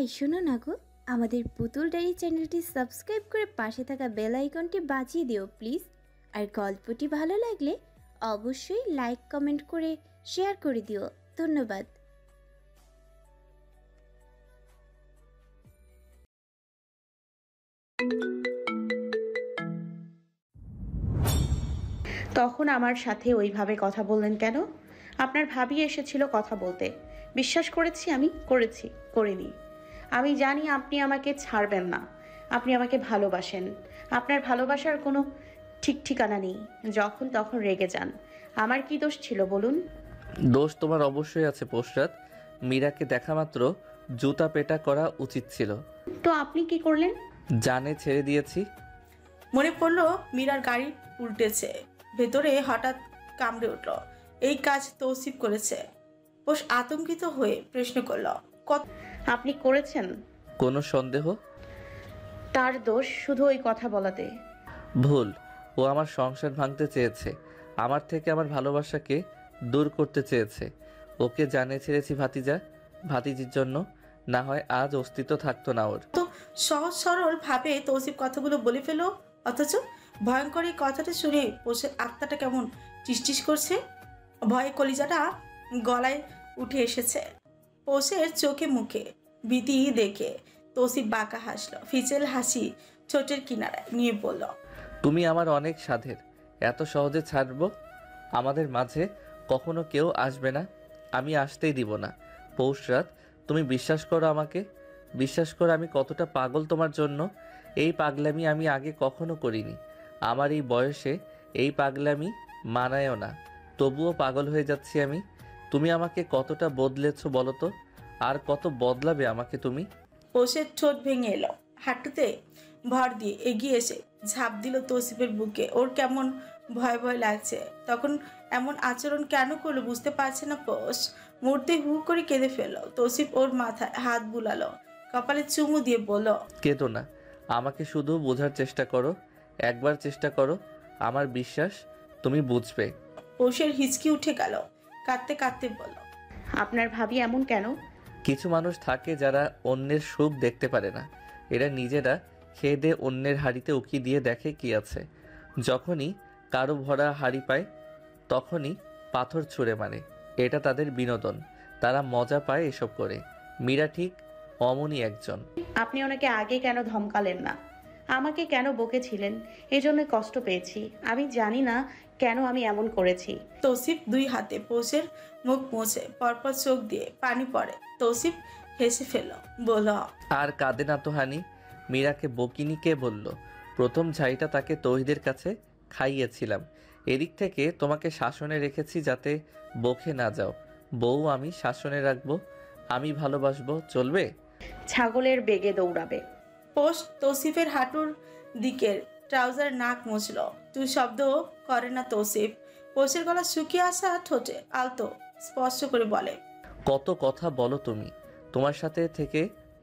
এই শোনো না গো, আমাদের পুতুল ডায়েরি চ্যানেলটি সাবস্ক্রাইব করে পাশে থাকা বেল আইকনটি বাজিয়ে দিও প্লিজ। আর গল্পটি ভালো লাগলে অবশ্যই লাইক কমেন্ট করে শেয়ার করে দিও। ধন্যবাদ। তখন আমার সাথে ওইভাবে কথা বললেন কেন? আপনার ভাবি এসেছিল কথা বলতে, বিশ্বাস করেছি, আমি করিনি। আমি জানি আপনি আমাকে ছাড়বেন না, আপনি আমাকে ভালোবাসেন। আপনার ভালোবাসার কোনো ঠিক ঠিকানা নেই, যখন তখন রেগে যান। আমার কি দোষ ছিল বলুন? দোষ তোমার অবশ্যই আছে পোশরাত। মীরাকে দেখা মাত্র জুতা পেটা করা উচিত ছিল। তো আপনি কি করলেন? জানে ছেড়ে দিয়েছি। মনে পড়লো মীরার গাড়ি উল্টেছে, ভেতরে হঠাৎ কামড়ে উঠল। এই কাজ তৌসিফ করেছে। পোষ আতঙ্কিত হয়ে প্রশ্ন করল, আপনি করেছেন? কোনো সন্দেহ? তার দোষ শুধু ওই কথা বলাতে? ভুল। ও আমার সংসার ভাঙতে চেয়েছে, আমার থেকে আমার ভালোবাসাকে দূর করতে চেয়েছে। ওকে জানে ছেড়েছি ভাতিজির জন্য, না হয় আজ অস্তিত্ব থাকতো না ওর। তো সহজ সরল ভাবে তৌসিফ কথাগুলো বলে ফেলো, অথচ ভয়ঙ্কর এই কথাটা শুনে পোষের আত্মাটা কেমন টিসটিস করছে। ভয়ে কলিজাটা গলায় উঠে এসেছে। পোষের চোখে মুখে ভীতি দেখে তৌসিফ বাঁকা হাসলো, ফিচেল হাসি ছোটের কিনারায় নিয়ে বলল, তুমি আমার অনেক সাধের, এত সহজে ছাড়বো? আমাদের মাঝে কখনো কেউ আসবে না, আমি আসতেই দিব না। পৌষরাত, তুমি বিশ্বাস করো আমাকে, বিশ্বাস করো আমি কতটা পাগল তোমার জন্য। এই পাগলামি আমি আগে কখনো করিনি। আমার এই বয়সে এই পাগলামি মানায়ও না, তবুও পাগল হয়ে যাচ্ছি আমি। তুমি আমাকে কতটা বদলেছো বলো তো, আর কত বদলাবে আমাকে তুমি? পোষের ঠোঁট ভেঙে এলো, হাঁটুতে ভর দিয়ে এগিয়ে এসে ঝাঁপ দিল তৌসিফের বুকে। ওর কেমন ভয় ভয় লাগছে। তখন এমন আচরণ কেন করলো বুঝতে পারছে না পোষ। মুহূর্তে হু করে কেঁদে ফেললো। তৌসিফ ওর মাথায় হাত বুলালো, কপালে চুমু দিয়ে বলল, কেঁদো না, আমাকে শুধু বোঝার চেষ্টা করো, একবার চেষ্টা করো, আমার বিশ্বাস তুমি বুঝবে। পোষের হিচকি উঠে গেল, কাঁদতে কাঁদতে বলল, আপনার ভাবি এমন কেন? কিছু মানুষ থাকে যারা অন্যের সুখ দেখতে পারে না, এরা নিজেরা খেয়ে দিয়ে অন্যের হাঁড়িতে উকি দিয়ে দেখে কি আছে। যখনই কারো ভরা হাঁড়ি পায় তখনই পাথর ছুঁড়ে মারে, এটা তাদের বিনোদন, তারা মজা পায় এসব করে। মীরা ঠিক অমনই একজন। আপনি ওনাকে আগে কেন ধমকালেন না? আমাকে কেন বকেছিলেন? এজন্য কষ্ট পেয়েছি। আমি জানি না কেন আমি এমন করেছি। তৌসিফ দুই হাতে পোষের মুখ মুছে পরপর চোখ দিয়ে পানি পড়ে। তৌসিফ হেসে ফেলল, বলল, আর কাঁদে না তো হানি। মীরাকে বকিনি কে বলল? প্রথম ঝাইটা তাকে তৌহিদের কাছে খাইয়েছিলাম। এদিক থেকে তোমাকে শাসনে রেখেছি যাতে বকে না যাও। বউ আমি শাসনে রাখবো, আমি ভালোবাসবো, চলবে? ছাগলের বেগে দৌড়াবে। পোষ তৌসিফের হাঁটুর দিকের ট্রাউজার নাক মুছল। তুই শব্দ করে না তৌসিফ। পোষের গলা শুকিয়ে আসা ঠোঁটে আলতো স্পষ্ট করে বলে, কত কথা বলো তুমি, তোমার সাথে থেকে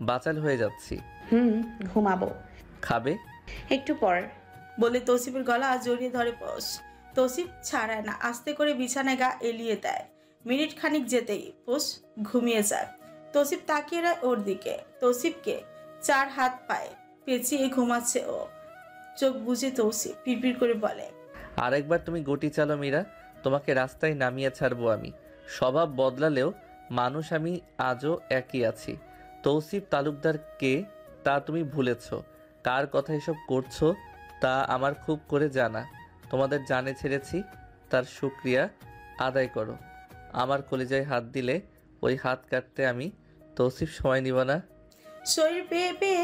বাচাল হয়ে যাচ্ছি। ঘুমাবো। খাবে? একটু পর। বলে তৌসিফের গলা জড়িয়ে ধরে পোষ। তৌসিফ ছাড়ায় না, আস্তে করে বিছানায় গা এলিয়ে দেয়। মিনিট খানিক যেতেই পোষ ঘুমিয়ে যায়। তৌসিফ তাকিয়ে রয় ওর দিকে। তৌসিফকে চার হাত পায়ে পেঁচিয়ে ঘুমাচ্ছে ও। চোখ বুজে তৌসিফ পিড়পিড় করে বলে, আরেকবার তুমি গটি চালো মীরা, তোমাকে রাস্তায় নামিয়ে ছাড়বো আমি। স্বভাব বদলালেও মানুষ আমি আজও একই আছি। তৌসিফ তালুকদার কে তা তুমি ভুলেছ, কার কথা এসব করছো তা আমার খুব করে জানা। তোমাদের জানে ছেড়েছি, তার শুকরিয়া আদায় করো। আমার কলিজায় হাত দিলে ওই হাত কাটতে আমি তৌসিফ সময় নিব না। শরীর পেয়ে পেয়ে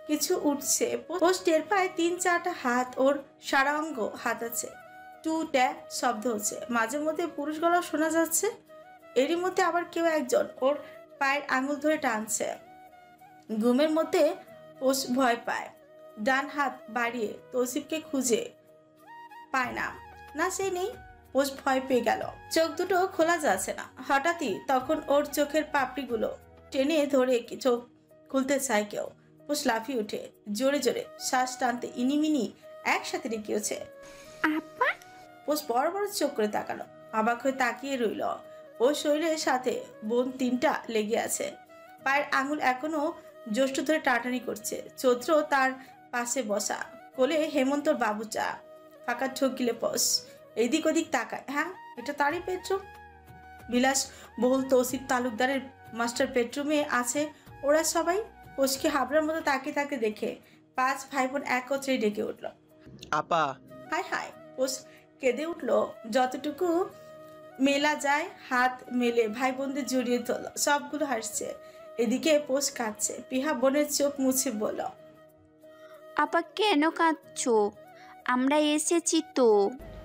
কিছু উঠছে। পোষ টের পায় 3-4টা হাত ওর সারা অঙ্গ হাত আছে। টু ট্যা শব্দ হচ্ছে, মাঝে মধ্যে পুরুষ গলা শোনা যাচ্ছে। এরই মধ্যে আবার কেউ একজন ওর পায়ের আঙুল ধরে টানছে। ঘুমের মধ্যে পোষ ভয় পায়। ডান হাত বাড়িয়ে তৌসিফকে খুঁজে পায় না, না সে নেই। পোষ ভয় পেয়ে গেল, চোখ দুটো খোলা যাচ্ছে না। হঠাৎই তখন ওর চোখের পাপড়িগুলো টেনে ধরে চোখ খুলতে চায় কেউ। পোষ লাফিয়ে উঠে জোরে জোরে শ্বাস টানতে ইনিমিনি একসাথে রেখেছে। আপা, পোষ বড় বড় চোখ করে তাকালো, অবাক হয়ে তাকিয়ে রইল। ওর শরীরের সাথে বোন 3টা লেগে আছে। পায়ের আঙুল এখনো জ্যৈষ্ঠ ধরে টাটানি করছে। চৈত্র তার পাশে বসা, কোলে হেমন্তর বাবুচা। ফাঁকা ঠোক গিলে পোষ এদিক ওদিক তাকায়। হ্যাঁ, এটা তারই বেডরুম। বিলাস বহুল তৌসিফ তালুকদারের মাস্টার বেডরুমে আছে ওরা সবাই। পোষকে হাবড়ার মতো তাকিয়ে থাকতে দেখে 5 ভাই বোন একত্রে ডেকে উঠল, আপা। হায় হায়। পোষ কেঁদে উঠল, যতটুকু মেলা যায় হাত মেলে ভাই বোনদের জড়িয়ে ধরল। সবগুলো হাসছে, এদিকে পোষ কাঁদছে। পিহা বোনের চোখ মুছে বলল, আপা কেন কাঁদছো? আমরা এসেছি তো।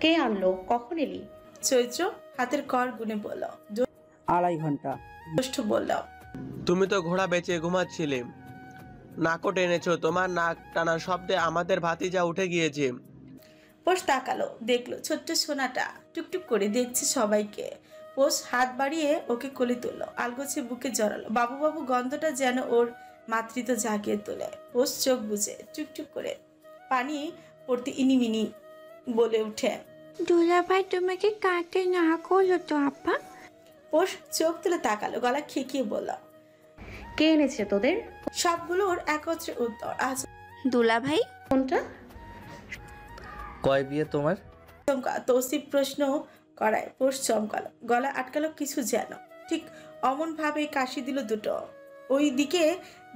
কে আনলো? কখন এলি? চৈত্র হাতের কর গুনে বলল। 2.5 ঘন্টা। জ্যৈষ্ঠ বলল, তুমি তো ঘোড়া বেচে ঘুমাচ্ছিলে, নাকও টেনেছো। তোমার নাক টানার শব্দে আমাদের ভাতিজা উঠে গিয়েছে। পোষ তাকালো, দেখলো ছোট্ট সোনাটা টুকটুক করে দেখছে সবাইকে। পোষ হাত বাড়িয়ে ওকে কোলে তুললো, আলগোছে বুকে জড়ালো। বাবু বাবু গন্ধটা যেন ওর মাতৃত্ব জাগিয়ে তোলে। পোষ চোখ বুঝে টুকটুক করে পানি পড়তে ইনিমিনি বলে উঠে। দুলাভাই তোমাকে কাঁদতে না করলো তো আপা? পোষ চোখ তুলে তাকালো, গলা খেকিয়ে বলল। কে এনেছে তোদের? সবগুলোর একত্রে উত্তর, আজ দুলাভাই। কোনটা? কয় বিয়ে তোমার? চমকা। তৌসিফ প্রশ্ন করায় পোষ চমকালো, গলা আটকালো কিছু যেন। ঠিক অমন ভাবে কাশি দিল দুটো। ওই দিকে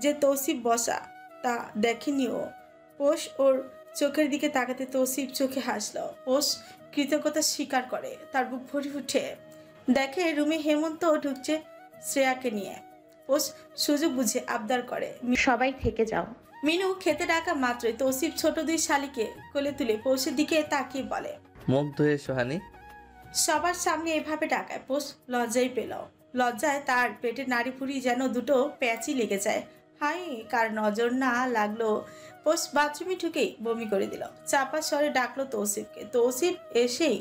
যে তৌসিফ বসা তা দেখেনিও। পোষ ওর চোখের দিকে তাকাতে তৌসিফ চোখে হাসলো। পোষ কৃতজ্ঞতা স্বীকার করে, তার বুক ভরে উঠে। দেখে রুমে হেমন্ত ঢুকছে শ্রেয়াকে নিয়ে। পোষ সুযোগ বুঝে আবদার করে, সবাই থেকে যাও। মিনু খেতে ডাকা মাত্রই তৌসিফ ছোট 2 শালিকে কোলে তুলে পোষের দিকে তাকিয়ে বলে, মুখ ধুয়ে সোহানি। সবার সামনে এভাবে ডাকায় পোষ লজ্জাই পেল। লজ্জায় তার পেটের নাড়ি ফুড়ি যেন দুটো প্যাচই লেগে যায়। হাই, কার নজর না লাগলো। পোষ বাথরুমে ঢুকেই বমি করে দিল। চাপা স্বরে ডাকলো তৌসিফকে। তৌসিফ এসেই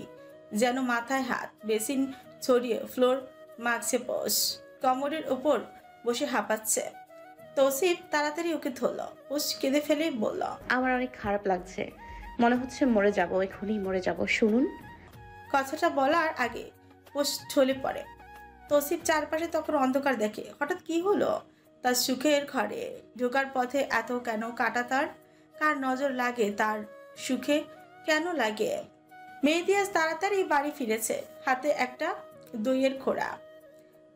যেন মাথায় হাত, বেসিন ছড়িয়ে ফ্লোর মাখছে। পোষ কমরের ওপর বসে হাঁপাচ্ছে। তৌসিফ তাড়াতাড়ি ওকে ধরল। পোষ কেঁদে ফেলেই বলল, আমার অনেক খারাপ লাগছে, মনে হচ্ছে মরে যাব, এখনই মরে যাব। শুনুন। কথাটা বলার আগে পোষ ঢলে পড়ে। তৌসিফ চারপাশে তখন অন্ধকার দেখে। হঠাৎ কি হলো? তার সুখের ঘরে ঢোকার পথে এত কেন কাটা তার? কার নজর লাগে তার সুখে? কেন লাগে? মেহেদি আজ তাড়াতাড়ি বাড়ি ফিরেছে, হাতে একটা দইয়ের খোড়া।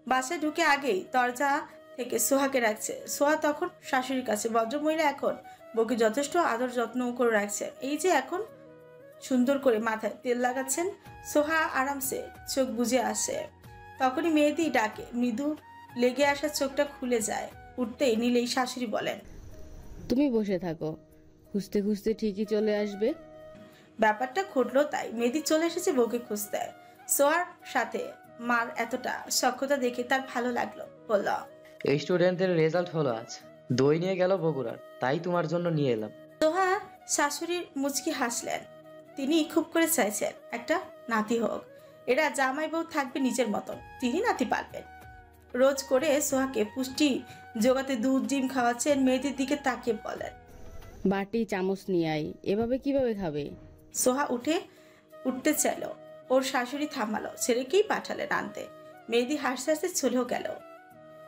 বাসায় ঢুকে আগেই দরজা থেকে সোহাকে রাখছে। সোহা তখন শাশুড়ির কাছে। ভদ্রমহিলা এখন বউকে যথেষ্ট আদর যত্ন করে রাখছেন। এই যে এখন সুন্দর করে মাথায় তেল লাগাচ্ছেন। সোহা আরামসে চোখ বুজে আসে। তখনই মেহেদি ডাকে। মৃদু লেগে আসা চোখটা খুলে যায়। উঠতেই নিলেই শাশুড়ি বলেন, তুমি বসে থাকো, খুঁজতে খুঁজতে ঠিকই চলে আসবে। ব্যাপারটা ঘটলো তাই। মেহেদি চলে এসেছে বউকে খুঁজতে। সোহার সাথে মার এতটা সখ্যতা দেখে তার ভালো লাগলো। বলল, এই স্টুডেন্টের রেজাল্ট হলো আজ, দই নিয়ে গেল বগুড়ার, তাই তোমার জন্য নিয়ে এলাম। সোহা শাশুড়ির মুচকি হাসলেন। তিনি খুব করে চাইছেন একটা নাতি হোক। এরা জামাই বউ থাকবে নিজের মতন, তিনি নাতি পালবেন। রোজ করে সোহাকে পুষ্টি জোগাতে দুধ ডিম খাওয়াচ্ছেন। মেয়েদের দিকে তাকিয়ে বলেন, বাটি চামচ নিয়ে আই, এভাবে কিভাবে খাবে? সোহা উঠতে চাইল, ওর শাশুড়ি থামালো, ছেলেকেই পাঠালেন আনতে। মেহেদি হাসতে হাসতে চলেও গেল।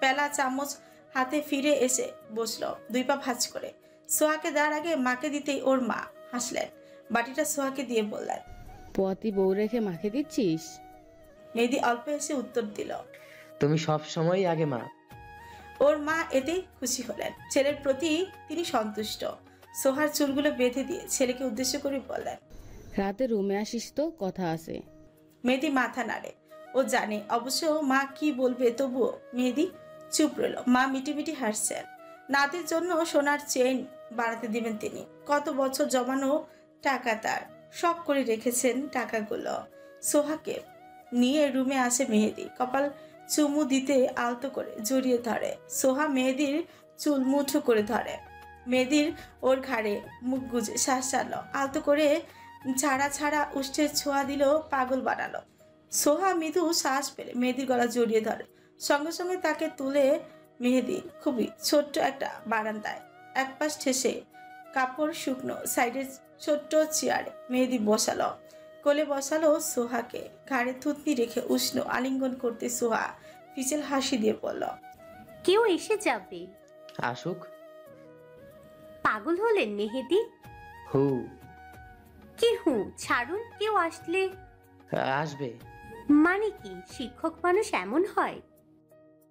পেলা চামচ হাতে ফিরে এসে বসলো 2 পা ভাঁজ করে। সোহাকে দেওয়ার আগে মাকে দিতেই ওর মা হাসলেন। বাটিটা সোহাকে দিয়ে বললেন, পোয়াতি বউ রেখে মাকে দিচ্ছিস? মেহেদি অল্প এসে উত্তর দিল। তুমি সব সময়ই আগে মা। ওর মা এতেই খুশি হলেন। ছেলের প্রতি তিনি সন্তুষ্ট। সোহার চুলগুলো বেঁধে দিয়ে ছেলেকে উদ্দেশ্য করে বললেন, রাতে রুমে আসিস তো, কথা আছে। মেহেদি মাথা নাড়ে। ও জানে অবশ্য মা কি বলবে, তবুও মেহেদি চুপ রইল। মা মিটিমিটি হাসছেন। নাতির জন্য সোনার চেইন বানাতে দিবেন তিনি। কত বছর জমানো টাকা তার, শখ করে রেখেছেন টাকাগুলো। সোহাকে নিয়ে রুমে আসে মেহেদি। কপাল চুমু দিতে আলতো করে জড়িয়ে ধরে। সোহা মেহেদির চুল মুঠো করে ধরে। মেহেদির ওর ঘাড়ে মুখ গুজে শ্বাস ছাড়লো। আলতো করে ছাড়া ছাড়া উষ্ঠের ছোঁয়া দিল, পাগল বানালো। সোহা মৃদু শ্বাস পেলে মেহেদির গলা জড়িয়ে ধরে। সঙ্গে সঙ্গে তাকে তুলে মেহেদি খুবই ছোট্ট একটা বারান্দায় এক পাশ ঠেসে কাপড় শুকনো সাইডের ছোট্ট চেয়ারে মেহেদি বসালো। কোলে বসালো সোহাকে। ঘাড়ে থুতনি রেখে উষ্ণ আলিঙ্গন করতে সোহা ফিচেল হাসি দিয়ে বলল, কেউ এসে যাবে। আসুক। পাগল হলেন মেহেদি? হু। কি হু? ছাড়ুন, কেউ আসলে। আসবে। মানে কি, শিক্ষক মানুষ এমন হয়?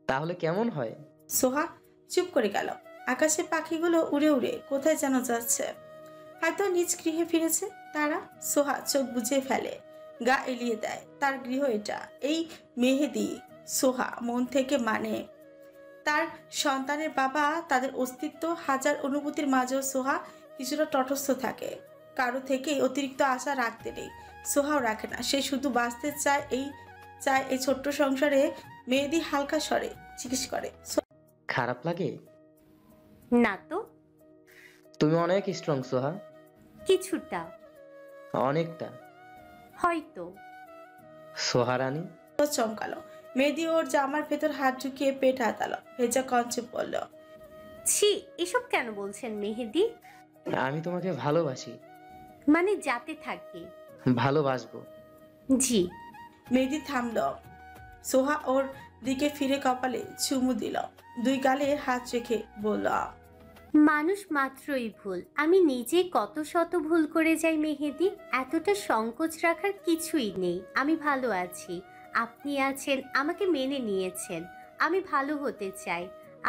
তাহলে কেমন হয়? সোহা চুপ করে গেল। আকাশে পাখিগুলো উড়ে উড়ে কোথায় যেন যাচ্ছে, হয়তো নিজ গৃহে ফিরেছে তারা। সোহা চোখ বুজে ফেলে, গা এলিয়ে দেয়। তার গৃহ এটা, এই মেহেদি। সোহা মন থেকে মানে তার সন্তানের বাবা। তাদের অস্তিত্ব হাজার অনুভূতির মাঝেও সোহা কিছুটা তটস্থ থাকে। কারো থেকেই অতিরিক্ত আশা রাখতে নেই, সোহাও রাখে না। সে শুধু বাঁচতে চায় এই ছোট্ট সংসারে। মেহেদি হালকা স্বরে জিজ্ঞেস করে, খারাপ লাগে? না তো। তুমি অনেক স্ট্রং সোহা। কিছুটা। অনেকটা। হয়তো। সোহা রানী। চমকালো। মেহেদি ওর জামার ভেতর হাত ঢুকিয়ে পেট হাতালো, ভেজা কঞ্চে পড়ল। ছি, এসব কেন বলছেন মেহেদি? আমি তোমাকে ভালোবাসি। মানে যাতে থাকে। ভালোবাসবো। জি। মেহেদি থামল। সোহা ওর দিকে ফিরে কপালে চুমু দিল, দুই গালে হাত রেখে বলল, মানুষ মাত্রই ভুল। আমি নিজে কত শত ভুল করে যাই মেহেদি। এতটা সংকোচ রাখার কিছুই নেই। আমি ভালো আছি, আপনি আছেন, আমাকে মেনে নিয়েছেন। আমি ভালো হতে চাই,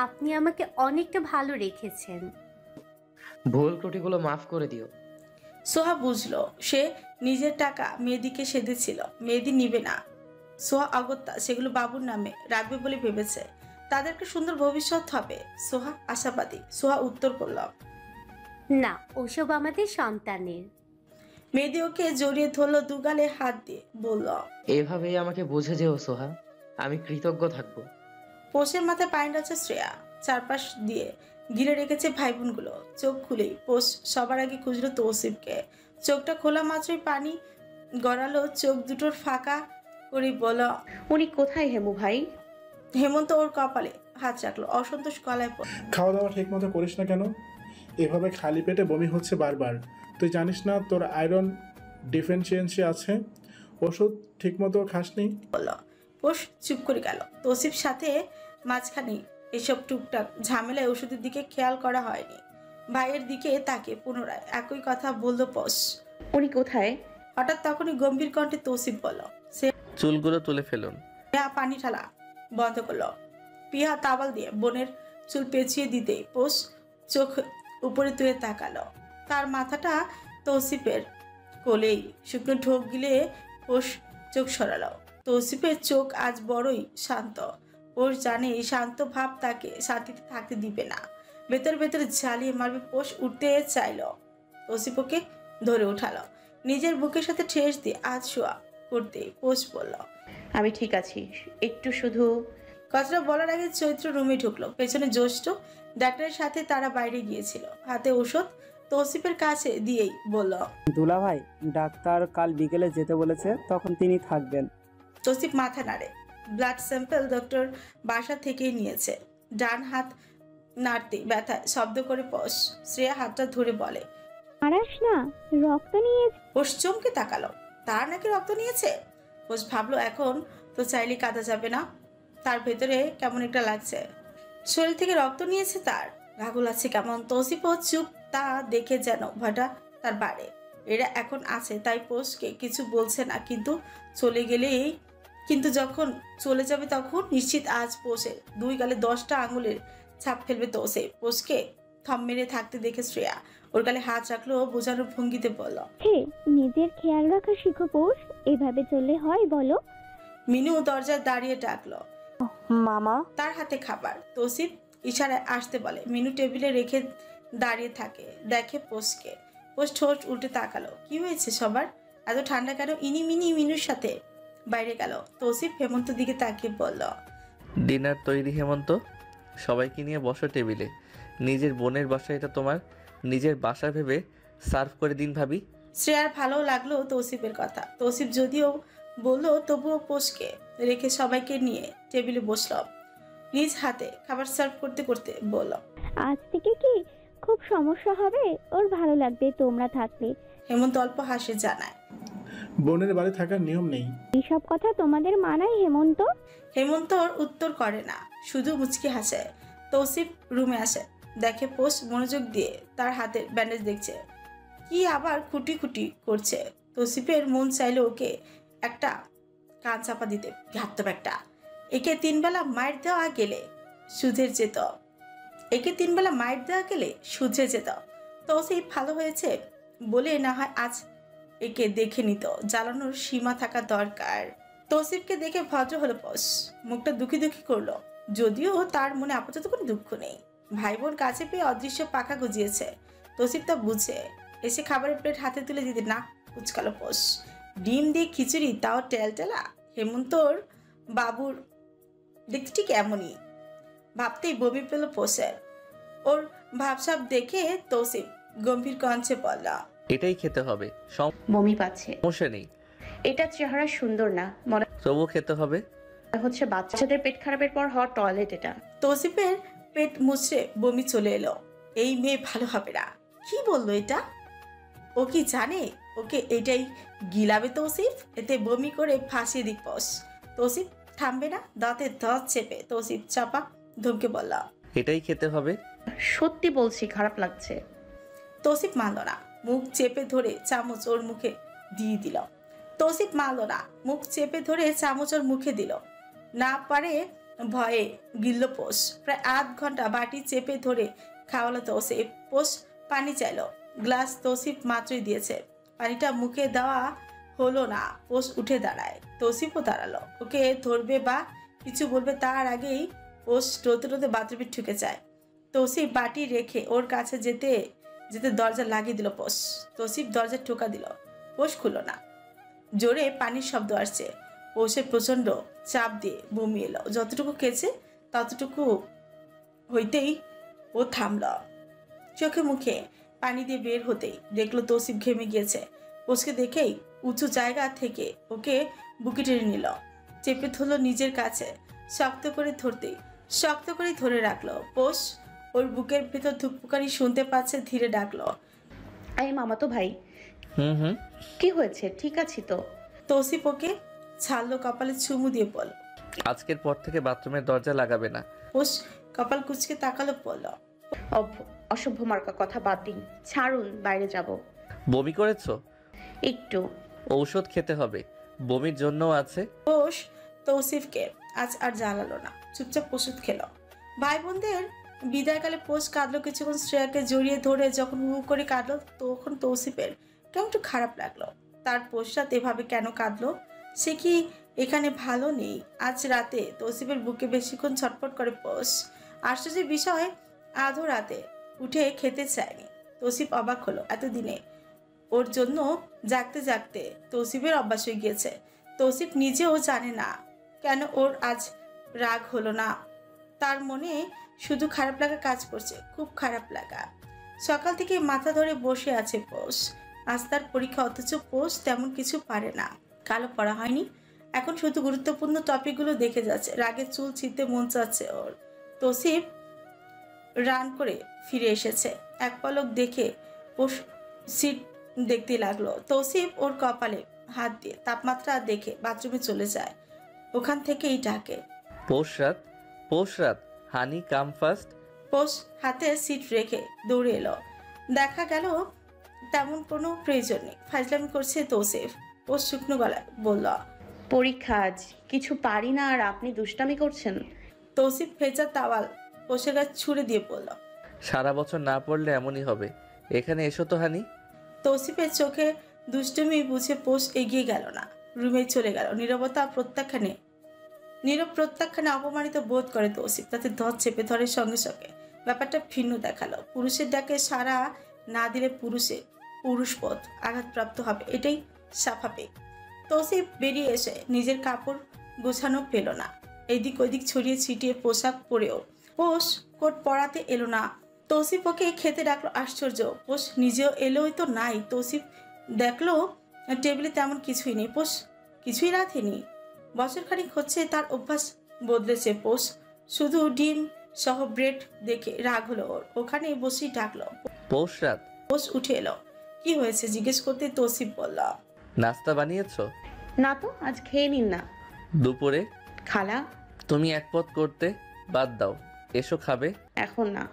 আপনি আমাকে অনেকটা ভালো রেখেছেন। ভুল ত্রুটিগুলো মাফ করে দিও। সোহা বুঝলো সে নিজের টাকা মেহেদিকে সেধেছিল, মেহেদি নিবে না। সোহা অগত্যা সেগুলো বাবুর নামে রাখবে বলে ভেবেছে। তাদেরকে সুন্দর ভবিষ্যৎ হবে। সোহা আশাবাদী। সোহা উত্তর করল, না, ওসব আমাদের সন্তানের। মেহেদি ওকে জড়িয়ে ধরলো, দুগালে হাত দিয়ে বলল, এভাবেই আমাকে বুঝে যেও সোহা, আমি কৃতজ্ঞ থাকবো। পোষের মাথায় পানি আছে শ্রেয়া। চারপাশ দিয়ে ঘিরে রেখেছে ভাই বোনগুলো। চোখ খুলেই পোষ সবার আগে খুঁজলো তৌসিফকে। চোখটা খোলা মাত্রই পানি গড়ালো চোখ দুটোর ফাঁকা করে বলল, উনি কোথায় হেমু ভাই? হেমন্ত ওর কপালে হাত রাখলো, অসন্তোষ গলায় পড়ল, খাওয়া দাওয়া ঠিক মতো করিস না কেন? এভাবে খালি পেটে বমি হচ্ছে বারবার। তুই জানিস না তোর আয়রন ডিফিসিয়েন্সি আছে? ওষুধ ঠিক মতো খাসনি? বলল। পোষ চুপ করে গেল। তৌসিফ সাথে মাঝখানে এসব টুকটাক ঝামেলায় ওষুধের দিকে খেয়াল করা হয়নি। ভাইয়ের দিকে তাকে পুনরায় একই কথা বলল পোষ। উনি কোথায়? হঠাৎ তখনই গম্ভীর কণ্ঠে তৌসিফ বলল। সে চুলগুলো তুলে ফেলুন। পানি ঢালা বন্ধ করলো। পিহা তাওয়াল দিয়ে বোনের চুল পেঁচিয়ে দিতেই পোষ চোখ উপরে তুলে তাকালো। তার মাথাটা তৌসিফের কোলেই। শুকনো ঢোক গিলে পোষ চোখ সরালো। তৌসিফের চোখ আজ বড়ই শান্ত। পোষ জানে এই শান্ত ভাব তাকে শান্তিতে থাকতে দিবে না, ভেতর ভেতর জ্বালিয়ে মারবে। পোষ উঠতে চাইল, তৌসিফ ওকে ধরে উঠালো। নিজের বুকের সাথে ঠেস দিয়ে আজ শোয়া করতে পোষ বলল, আমি ঠিক আছি, একটু শুধু। কথাটা বলার আগে চৈত্র রুমে ঢুকলো। পেছনে জ্যৈষ্ঠ ডাক্তারের সাথে তারা বাইরে গিয়েছিল। হাতে ওষুধ তৌসিফের কাছে দিয়েই বলল, দুলা ভাই, ডাক্তার কাল বিকেলে যেতে বলেছে, তখন তিনি থাকবেন। তৌসিফ মাথা নাড়ে। ব্লাড স্যাম্পল ডক্টর বাসা থেকেই নিয়েছে। ডান হাত নাড়তে ব্যথায় শব্দ করে পশ। শ্রেয়া হাতটা ধরে বলে, আরাস না, রক্ত নিয়ে। পোষ চমকে তাকালো, তার নাকি রক্ত নিয়েছে। পোষ ভাবলো এখন তো চাইলে কাঁদা যাবে না। তার ভেতরে কেমন একটা লাগছে, শরীর থেকে রক্ত নিয়েছে তার। রাগুল আছে কেমন। তৌসিফও চুপ, তা দেখে যেন ভয়টা তার বাড়ে। এরা এখন আছে তাই পোষকে কিছু বলছে না, কিন্তু যখন চলে যাবে তখন নিশ্চিত আজ পোষে দুই গালে 10টা আঙুলের ছাপ ফেলবে তৌসিফ। পোষকে থম মেরে থাকতে দেখে শ্রেয়া ওর গালে হাত রাখলো, বোঝানোর ভঙ্গিতে বলল, হে, নিজের খেয়াল রাখা শিখো পোষ। এভাবে চললে হয় বলো? মিনু দরজায় দাঁড়িয়ে ডাকলো, মামা। তার হাতে খাবার। তৌসিফ ইশারায় আসতে বলে। মিনু টেবিলে রেখে দাঁড়িয়ে থাকে, দেখে পোষকে। পোষ ঠোঁট উল্টে তাকালো। কি হয়েছে সবার? এত ঠান্ডা কেন? ইনি মিনুর সাথে বাইরে গেল। তৌসিফ হেমন্ত দিকে তাকিয়ে বলল, ডিনার তৈরি হেমন্ত, সবাইকে নিয়ে বসো টেবিলে। নিজের বোনের বাসা, এটা তোমার নিজের বাসা ভেবে সার্ভ করে দিন ভাবি। শ্রেয়ার ভালো লাগলো তৌসিফের কথা। তৌসিফ যদিও বলল, তবুও পোষকে রেখে সবাইকে নিয়ে টেবিলে বসল। নিজ হাতে খাবার সার্ভ করতে করতে বলল, আজ থেকে কি খুব সমস্যা হবে? ওর ভালো লাগবে তোমরা থাকলে। হেমন্ত অল্প হাসে জানায়, বোনের বাড়ি থাকার নিয়ম নেই। এইসব কথা তোমাদের মানায় হেমন্ত? হেমন্ত ওর উত্তর করে না, শুধু মুচকি হাসে। তৌসিফ রুমে আসে, দেখে পোষ মনোযোগ দিয়ে তার হাতের ব্যান্ডেজ দেখছে, কি আবার খুঁটি খুঁটি করছে। তৌসিফের মন চাইলো ওকে একটা কান চাপা দিতে, ঘাতব একটা। একে 3 বেলা মাইর দেওয়া গেলে সুধে যেত, সুধে যেত। তৌসিফ ভালো হয়েছে বলে না হয় আজ একে দেখে নিত, জ্বালানোর সীমা থাকা দরকার। তৌসিফকে দেখে ভদ্র হলো পোষ, মুখটা দুঃখী দুঃখী করলো, যদিও তার মনে আপাতত কোনো দুঃখ নেই। ভাই বোন কাছে পেয়ে অদৃশ্য পাখা গজিয়েছে। তৌসিফ তা বুঝে এসে খাবারের প্লেট হাতে তুলে দিতে না কুচকালো পোষ। ডিম দিয়ে খিচুড়ি, তাও টেলটেলা। হেমন্তর বাবুর দেখতে ঠিক এমনই, ভাবতেই বমি পেল পোষের। ওর ভাবসাব দেখে তৌসিফ গম্ভীর কণ্ঠে বলল, এটাই খেতে হবে, বমি পাচ্ছে। সমস্যা নেই। এটা চেহারা সুন্দর না, মনে তবুও খেতে হবে। হচ্ছে বাচ্চাদের পেট খারাপের পর হওয়ার টয়লেট এটা। তৌসিফের পেট মুছড়ে বমি চলে এলো। এই মেয়ে ভালো হবে না। কি বললো এটা? ও কি জানে ওকে এটাই গিলাবে তৌসিফ? এতে বমি করে ফাঁসিয়ে দিক পোষ। তৌসিফ থামবে না, দাঁতে দাঁত চেপে তৌসিফ চাপা ধমকে বলল, এটাই খেতে হবে। সত্যি বলছি, খারাপ লাগছে। তৌসিফ মানল না, মুখ চেপে ধরে চামচ ওর মুখে দিয়ে দিল। তৌসিফ মানল না, মুখ চেপে ধরে চামচ ওর মুখে দিল। না পারে ভয়ে গিলল পোষ। প্রায় আধ ঘন্টা বাটি চেপে ধরে খাওয়ালো তৌসিফ। পোষ পানি চাইলো, গ্লাস তৌসিফ মাত্রই দিয়েছে। পানিটা মুখে দেওয়া হলো না। পোষ উঠে দাঁড়ায়, তৌসিফও দাঁড়ালো। ওকে ধরবে বা কিছু বলবে তার আগেই পোষ রোতে রোতে বাথরুমে ঢুকে যায়। তৌসিফ বাটি রেখে ওর কাছে যেতে যেতে দরজা লাগিয়ে দিল পোষ। তৌসিফ দরজা ঠোকা দিল, পোষ খুলল না। জোরে পানির শব্দ আসছে। পোষের প্রচন্ড চাপ দিয়ে বমি এলো। যতটুকু খেয়েছে ততটুকু হইতেই ও থামল। চোখে মুখে পানি দিয়ে বের হতেই দেখলো তৌসিফ ঘেমে গিয়েছে। পোষকে দেখেই উঁচু জায়গা থেকে ওকে বুকে টেনে নিল, চেপে ধরলো নিজের কাছে। শক্ত করে ধরে রাখলো। পোষ ওর বুকের ভেতর ধুকপুকানি শুনতে পাচ্ছে, ধীরে ডাকলো, এই মামাতো ভাই। কি হয়েছে? ঠিক আছি তো। তৌসিফ ওকে ছাড়লো, কপালে চুমু দিয়ে বলল, আজকের পর থেকে বাথরুমের দরজা লাগাবে না। পোষ কপাল কুচকে তাকালো, বলল, অসভ্য মার্কা কথা বাদ দিন, ছাড়ুন, বাইরে যাব। বমি করেছো? একটু। ঔষধ খেতে হবে, বমির জন্যও আছে। পোষ তৌসিফকে আজ আর জ্বালালো না, চুপচাপ ওষুধ খেলো। ভাই বোনদের বিদায়কালে পোষ কাঁদলো কিছুক্ষণ। শ্রেয়াকে জড়িয়ে ধরে যখন হু করে কাঁদলো, তখন তৌসিফের কেমন একটু খারাপ লাগলো। তার পোষরাত এভাবে কেন কাঁদলো? সে কি এখানে ভালো নেই? আজ রাতে তৌসিফের বুকে বেশিক্ষণ ছটফট করে পোষ। আশ্চর্যের বিষয়, আধো রাতে উঠে খেতে চায়নি। তৌসিফ অবাক হলো, এতদিনে ওর জন্য জাগতে জাগতে তৌসিফের অভ্যাস হয়ে গিয়েছে। তৌসিফ নিজেও জানে না কেন ওর আজ রাগ হলো না। তার মনে শুধু খারাপ লাগা কাজ করছে, খুব খারাপ লাগা। সকাল থেকে মাথা ধরে বসে আছে পোষ। আজ তার পরীক্ষা, অথচ পোষ তেমন কিছু পারে না। কালো পড়া হয়নি, এখন শুধু গুরুত্বপূর্ণ টপিকগুলো দেখে যাচ্ছে। রাগে চুল ছিঁড়তে মন চাচ্ছে ওর। তৌসিফ রান করে ফিরে এসেছে। এক পলক দেখে পোষ সিট দেখতে লাগলো। তৌসিফ ওর কপালে হাত দিয়ে তাপমাত্রা দেখে বাথরুমে চলে যায়। ওখান থেকেই ডাকে, পোষরাত, হানি কাম ফার্স্ট। পোষ হাতে সিট রেখে দৌড়ে এলো। দেখা গেল তেমন কোনো প্রয়োজন নেই, ফাজলামি করছে তৌসিফ। পোষ শুকনো গলায় বলল, পরীক্ষা আজ, কিছু পারি না আর আপনি দুষ্টামি করছেন। তৌসিফ ভেজা তাওয়াল পোষের গাছ ছুঁড়ে দিয়ে বলল, সারা বছর না পড়লে এমনই হবে। এখানে এসো তো হানি। তৌসিফের চোখে দুষ্টুমি বুঝে পোষ এগিয়ে গেল না, রুমে চলে গেল। নীরব প্রত্যাখ্যানে অপমানিত বোধ করে তৌসিফ, তাতে ধর চেপে ধরে। সঙ্গে সঙ্গে ব্যাপারটা ভিন্ন দেখালো। পুরুষের ডাকে সাড়া না দিলে পুরুষপদ আঘাতপ্রাপ্ত হবে, এটাই স্বাভাবিক। তৌসিফ বেরিয়ে এসে নিজের কাপড় গোছানো পেল না। এদিক ওদিক ছড়িয়ে ছিটিয়ে পোশাক পরেও পোষ কোট পরাতে এলো না। তৌসিফ ওকে খেতে ডাকলো। আশ্চর্য, পোষ নিজেও এলোই তো নাই। তৌসিফ দেখলো টেবিলে তেমন কিছুই নেই। পোষ কিছুই রাখেনি। বছরখানিক হচ্ছে তার অভ্যাস বদলেছে। পোষ শুধু ডিম সহ ব্রেড দেখে রাগ হলো ওর। ওখানে বসেই ডাকলো, পোষ উঠে এলো। কি হয়েছে জিজ্ঞেস করতে তৌসিফ বলল, নাস্তা বানিয়েছো? না তো, আজ খেয়ে নিন না। দুপুরে? খালা, তুমি এক পদ করতে বাদ দাও। এসো খাবে? এখন না।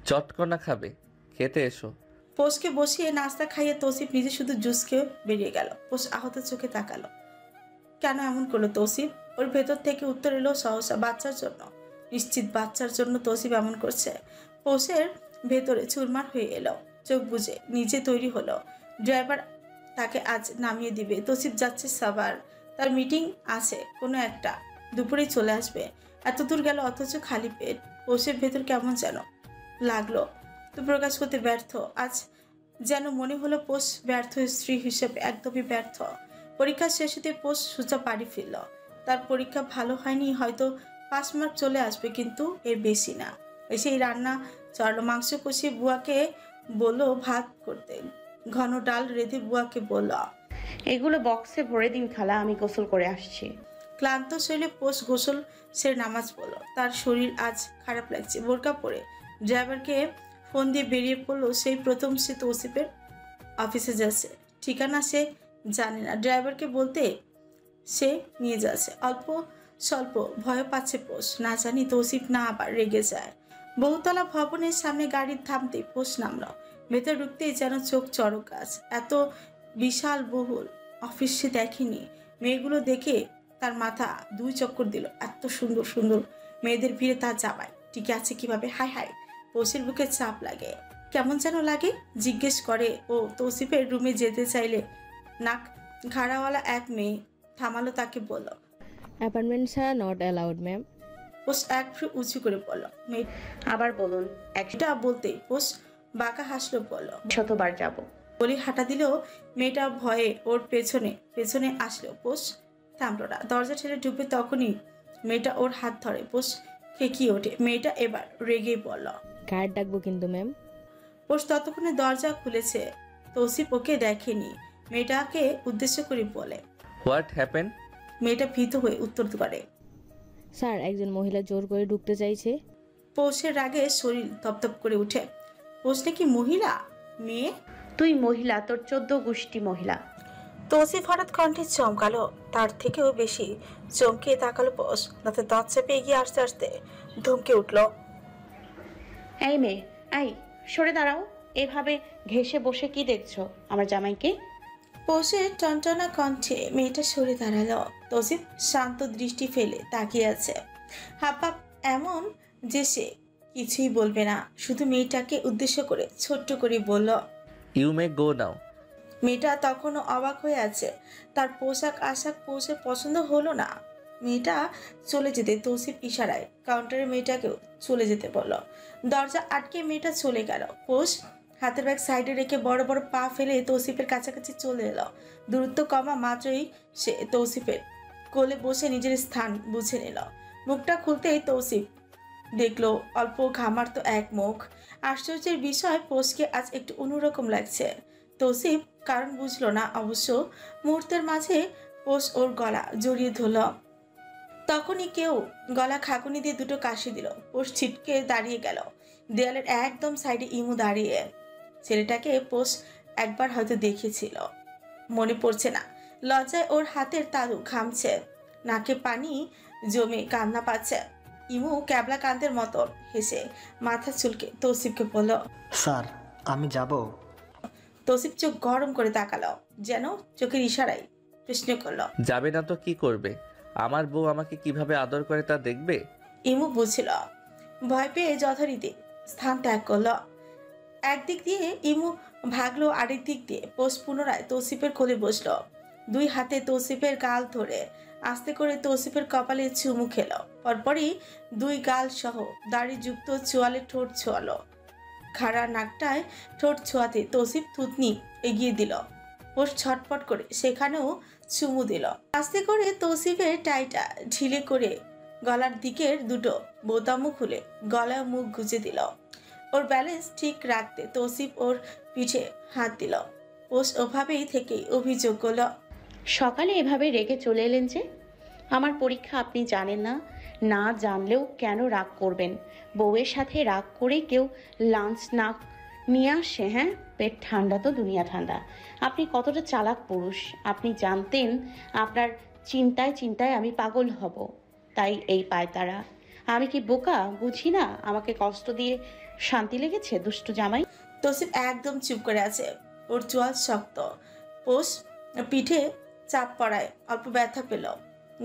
চটকনা খাবে? খেতে এসো। পোষকে বসিয়ে নাস্তা খাইয়ে তৌসিফ নিজে শুধু জুস খেয়ে বেরিয়ে গেল। পোষ আহত চোখে তাকালো। কেন এমন করলো তৌসিফ? ওর ভেতর থেকে উত্তর এলো সহসা, বাচ্চার জন্য। নিশ্চিত বাচ্চার জন্য তৌসিফ এমন করছে। পোষের ভেতরে চুরমার হয়ে এলো। চোখ বুজে নিজে তৈরি হলো। ড্রাইভার তাকে আজ নামিয়ে দিবে। তৌসিফ যাচ্ছে সাভার, তার মিটিং আছে কোনো একটা, দুপুরেই চলে আসবে। এত দূর গেল অথচ খালি পেট। পোষের ভেতর কেমন যেন লাগলো, তো প্রকাশ করতে ব্যর্থ। আজ যেন মনে হলো পোষ ব্যর্থ স্ত্রী হিসেবে, একদমই ব্যর্থ। পরীক্ষা শেষ হতে পোষ সোজা বাড়ি ফিরল। তার পরীক্ষা ভালো হয়নি, হয়তো 5 মার্ক চলে আসবে, কিন্তু এর বেশি না। এসেই রান্না চড়লো। মাংস কষিয়ে বুয়াকে বললো ভাত করতে, ঘন ডাল রেঁধে বুয়াকে বলল, এগুলো বক্সে ভরে দিন খালা, আমি গোসল করে আসছি। ক্লান্ত শরীরে পোষ গোসল সেরে নামাজ পড়ল। তার শরীর আজ খারাপ লাগছে। বোরকা পরে ড্রাইভারকে ফোন দিয়ে বেরিয়ে পড়লো। সেই প্রথম সে তৌসিফের অফিসে যাচ্ছে। ঠিকানা সে জানে না, ড্রাইভারকে বলতে সে নিয়ে যাচ্ছে। অল্প স্বল্প ভয় পাচ্ছে পোষ, না জানি তৌসিফ না আবার রেগে যায়। বহুতলা ভবনের সামনে গাড়ি থামতে পোষ নামল। ভেতর ঢুকতেই যেন চোখ চড়ক গাছ। এত বিশাল বহুল অফিস সে দেখেনি। মেয়েগুলো দেখে তার মাথা 2 চক্কর দিল। এত সুন্দর সুন্দর মেয়েদের ভিড়ে তার জামাই টিকে আছে কিভাবে? হায় হায়, পোষের বুকে চাপ লাগে, কেমন যেন লাগে। জিজ্ঞেস করে ও তৌসিফের রুমে যেতে চাইলে নাক ঘাড়াওয়ালা এক মেয়ে থামালো তাকে, বলল, অ্যাপার্টমেন্ট ছাড়া নট অ্যালাউড ম্যাম। পোষ এক ফ্রু উঁচু করে বলল, মেয়ে আবার বলুন। একটা বলতেই পোষ বাঁকা হাসলো, বলল, শতবার যাব। বলি হাঁটা দিলেও মেয়েটা ভয়ে ওর পেছনে পেছনে আসলো। পোষ থামলো না। দরজা ঠেলে ঢুকবে তখনই মেয়েটা ওর হাত ধরে। পোষ খেকিয়ে ওঠে। মেয়েটা এবার রেগে বলল, গার্ড ডাকবো কিন্তু ম্যাম। পোষ ততক্ষণে দরজা খুলেছে। তৌসিফ ওকে দেখেনি। মেয়েটাকে উদ্দেশ্য করে বলে, হোয়াট হ্যাপেন? মেয়েটা ভীত হয়ে উত্তর করে, স্যার একজন মহিলা জোর করে ঢুকতে চাইছে। পৌষের রাগে শরীর তপতপ করে উঠে। পোষ নাকি মহিলা? মেয়ে? তুই মহিলা, তোর 14 গোষ্ঠী মহিলা। তৌসিফ হঠাৎ কণ্ঠে চমকালো। তার থেকেও বেশি চমকে তাকালো পোষ। তাতে দাঁত চেপে এগিয়ে আসতে আসতে ধমকে উঠল, এই মেয়ে, এই সরে দাঁড়াও। এভাবে ঘেসে বসে কি দেখছো আমার জামাইকে? পোষের টনটনা কণ্ঠে মেয়েটা সরে দাঁড়ালো। তৌসিফ শান্ত দৃষ্টি ফেলে তাকিয়ে আছে। হাপাপ এমন যে সে কিছুই বলবে না, শুধু মেয়েটাকে উদ্দেশ্য করে ছোট্ট করে বলল, ইউ মে গো নাও। মেয়েটা তখনও অবাক হয়ে আছে। তার পোশাক আশাক পোষের পছন্দ হলো না। মেয়েটা চলে যেতে তৌসিফ ইশারায় কাউন্টারে মেয়েটাকেও চলে যেতে বলল। দরজা আটকে মেয়েটা চলে গেল। পোষ হাতের ব্যাগ সাইডে রেখে বড় বড় পা ফেলে তৌসিফের কাছাকাছি চলে এলো। দূরত্ব কমা মাত্রই সে তৌসিফের কোলে বসে নিজের স্থান বুঝে নিল। মুখটা খুলতেই তৌসিফ দেখলো অল্প ঘামার্ত এক মুখ। আশ্চর্যের বিষয়, পোষকে আজ একটু অন্যরকম লাগছে। তৌসিফ কারণ বুঝলো না অবশ্য। মুহূর্তের মাঝে পোষ ওর গলা জড়িয়ে ধরল। তখনই কেউ গলা খাকুনি দিয়ে 2টো কাশি দিল। পোষ ছিটকে দাঁড়িয়ে গেল। দেয়ালের একদম সাইডে ইমু দাঁড়িয়ে। ছেলেটাকে পোষ একবার হয়তো দেখেছিল, মনে পড়ছে না। লজ্জায় ওর হাতের তালু ঘামছে, নাকে পানি জমে কান্না পাচ্ছে। ইমু ক্যাবলা কান্দের মতন হেসে মাথা চুলকে তৌসিফকে বলল, স্যার আমি যাব। তৌসিফ চোখ গরম করে তাকালো, যেন চোখের ইশারায় প্রশ্ন করলো, যাবে না তো কি করবে? আমার বউ আমাকে কিভাবে আদর করে তা দেখবে। ইমু বুঝছিল। ভয় পেয়ে যথারীতি স্থান ত্যাগ করলো। একদিক দিয়ে ইমু ভাগলো, আরেক দিক দিয়ে পোষ পুনরায় তৌসিফের কোলে বসলো। 2 হাতে তৌসিফের গাল ধরে আস্তে করে তৌসিফের কপালে চুমু খেলো। পরপরই 2 গাল সহ দাড়িযুক্ত চোয়ালে ঠোঁট ছোয়ালো। খাড়া নাকটায় ঠোঁট ছোঁয়াতে তৌসিফ থুতনি এগিয়ে দিল। পোষ ছটপট করে সেখানেও চুমু দিল। আস্তে করে তৌসিফের টাইটা ঢিলে করে গলার দিকের 2টো বোতামও খুলে গলায় মুখ গুজে দিল। ওর ব্যালেন্স ঠিক রাখতে তৌসিফ ওর পিঠে হাত দিল। পোষ ওভাবেই থেকে অভিযোগ করল, সকালে এভাবে রেগে চলে এলেন যে? আমার পরীক্ষা আপনি জানেন না? না জানলেও কেন রাগ করবেন? বউয়ের সাথে রাগ করে কেউ লাঞ্চ না নিয়ে আসে? হ্যাঁ, পেট ঠান্ডা তো দুনিয়া ঠান্ডা। আপনি কতটা চালাক পুরুষ। আপনি জানতেন আপনার চিন্তায় চিন্তায় আমি পাগল হব, তাই এই পায়তারা। আমি কি বোকা? বুঝি না আমাকে কষ্ট দিয়ে শান্তি লেগেছে? দুষ্টু জামাই। তৌসিফ একদম চুপ করে আছে। ওর চোয়াল শক্ত, পোষ পিঠে চাপ পড়ায় অল্প ব্যথা পেল।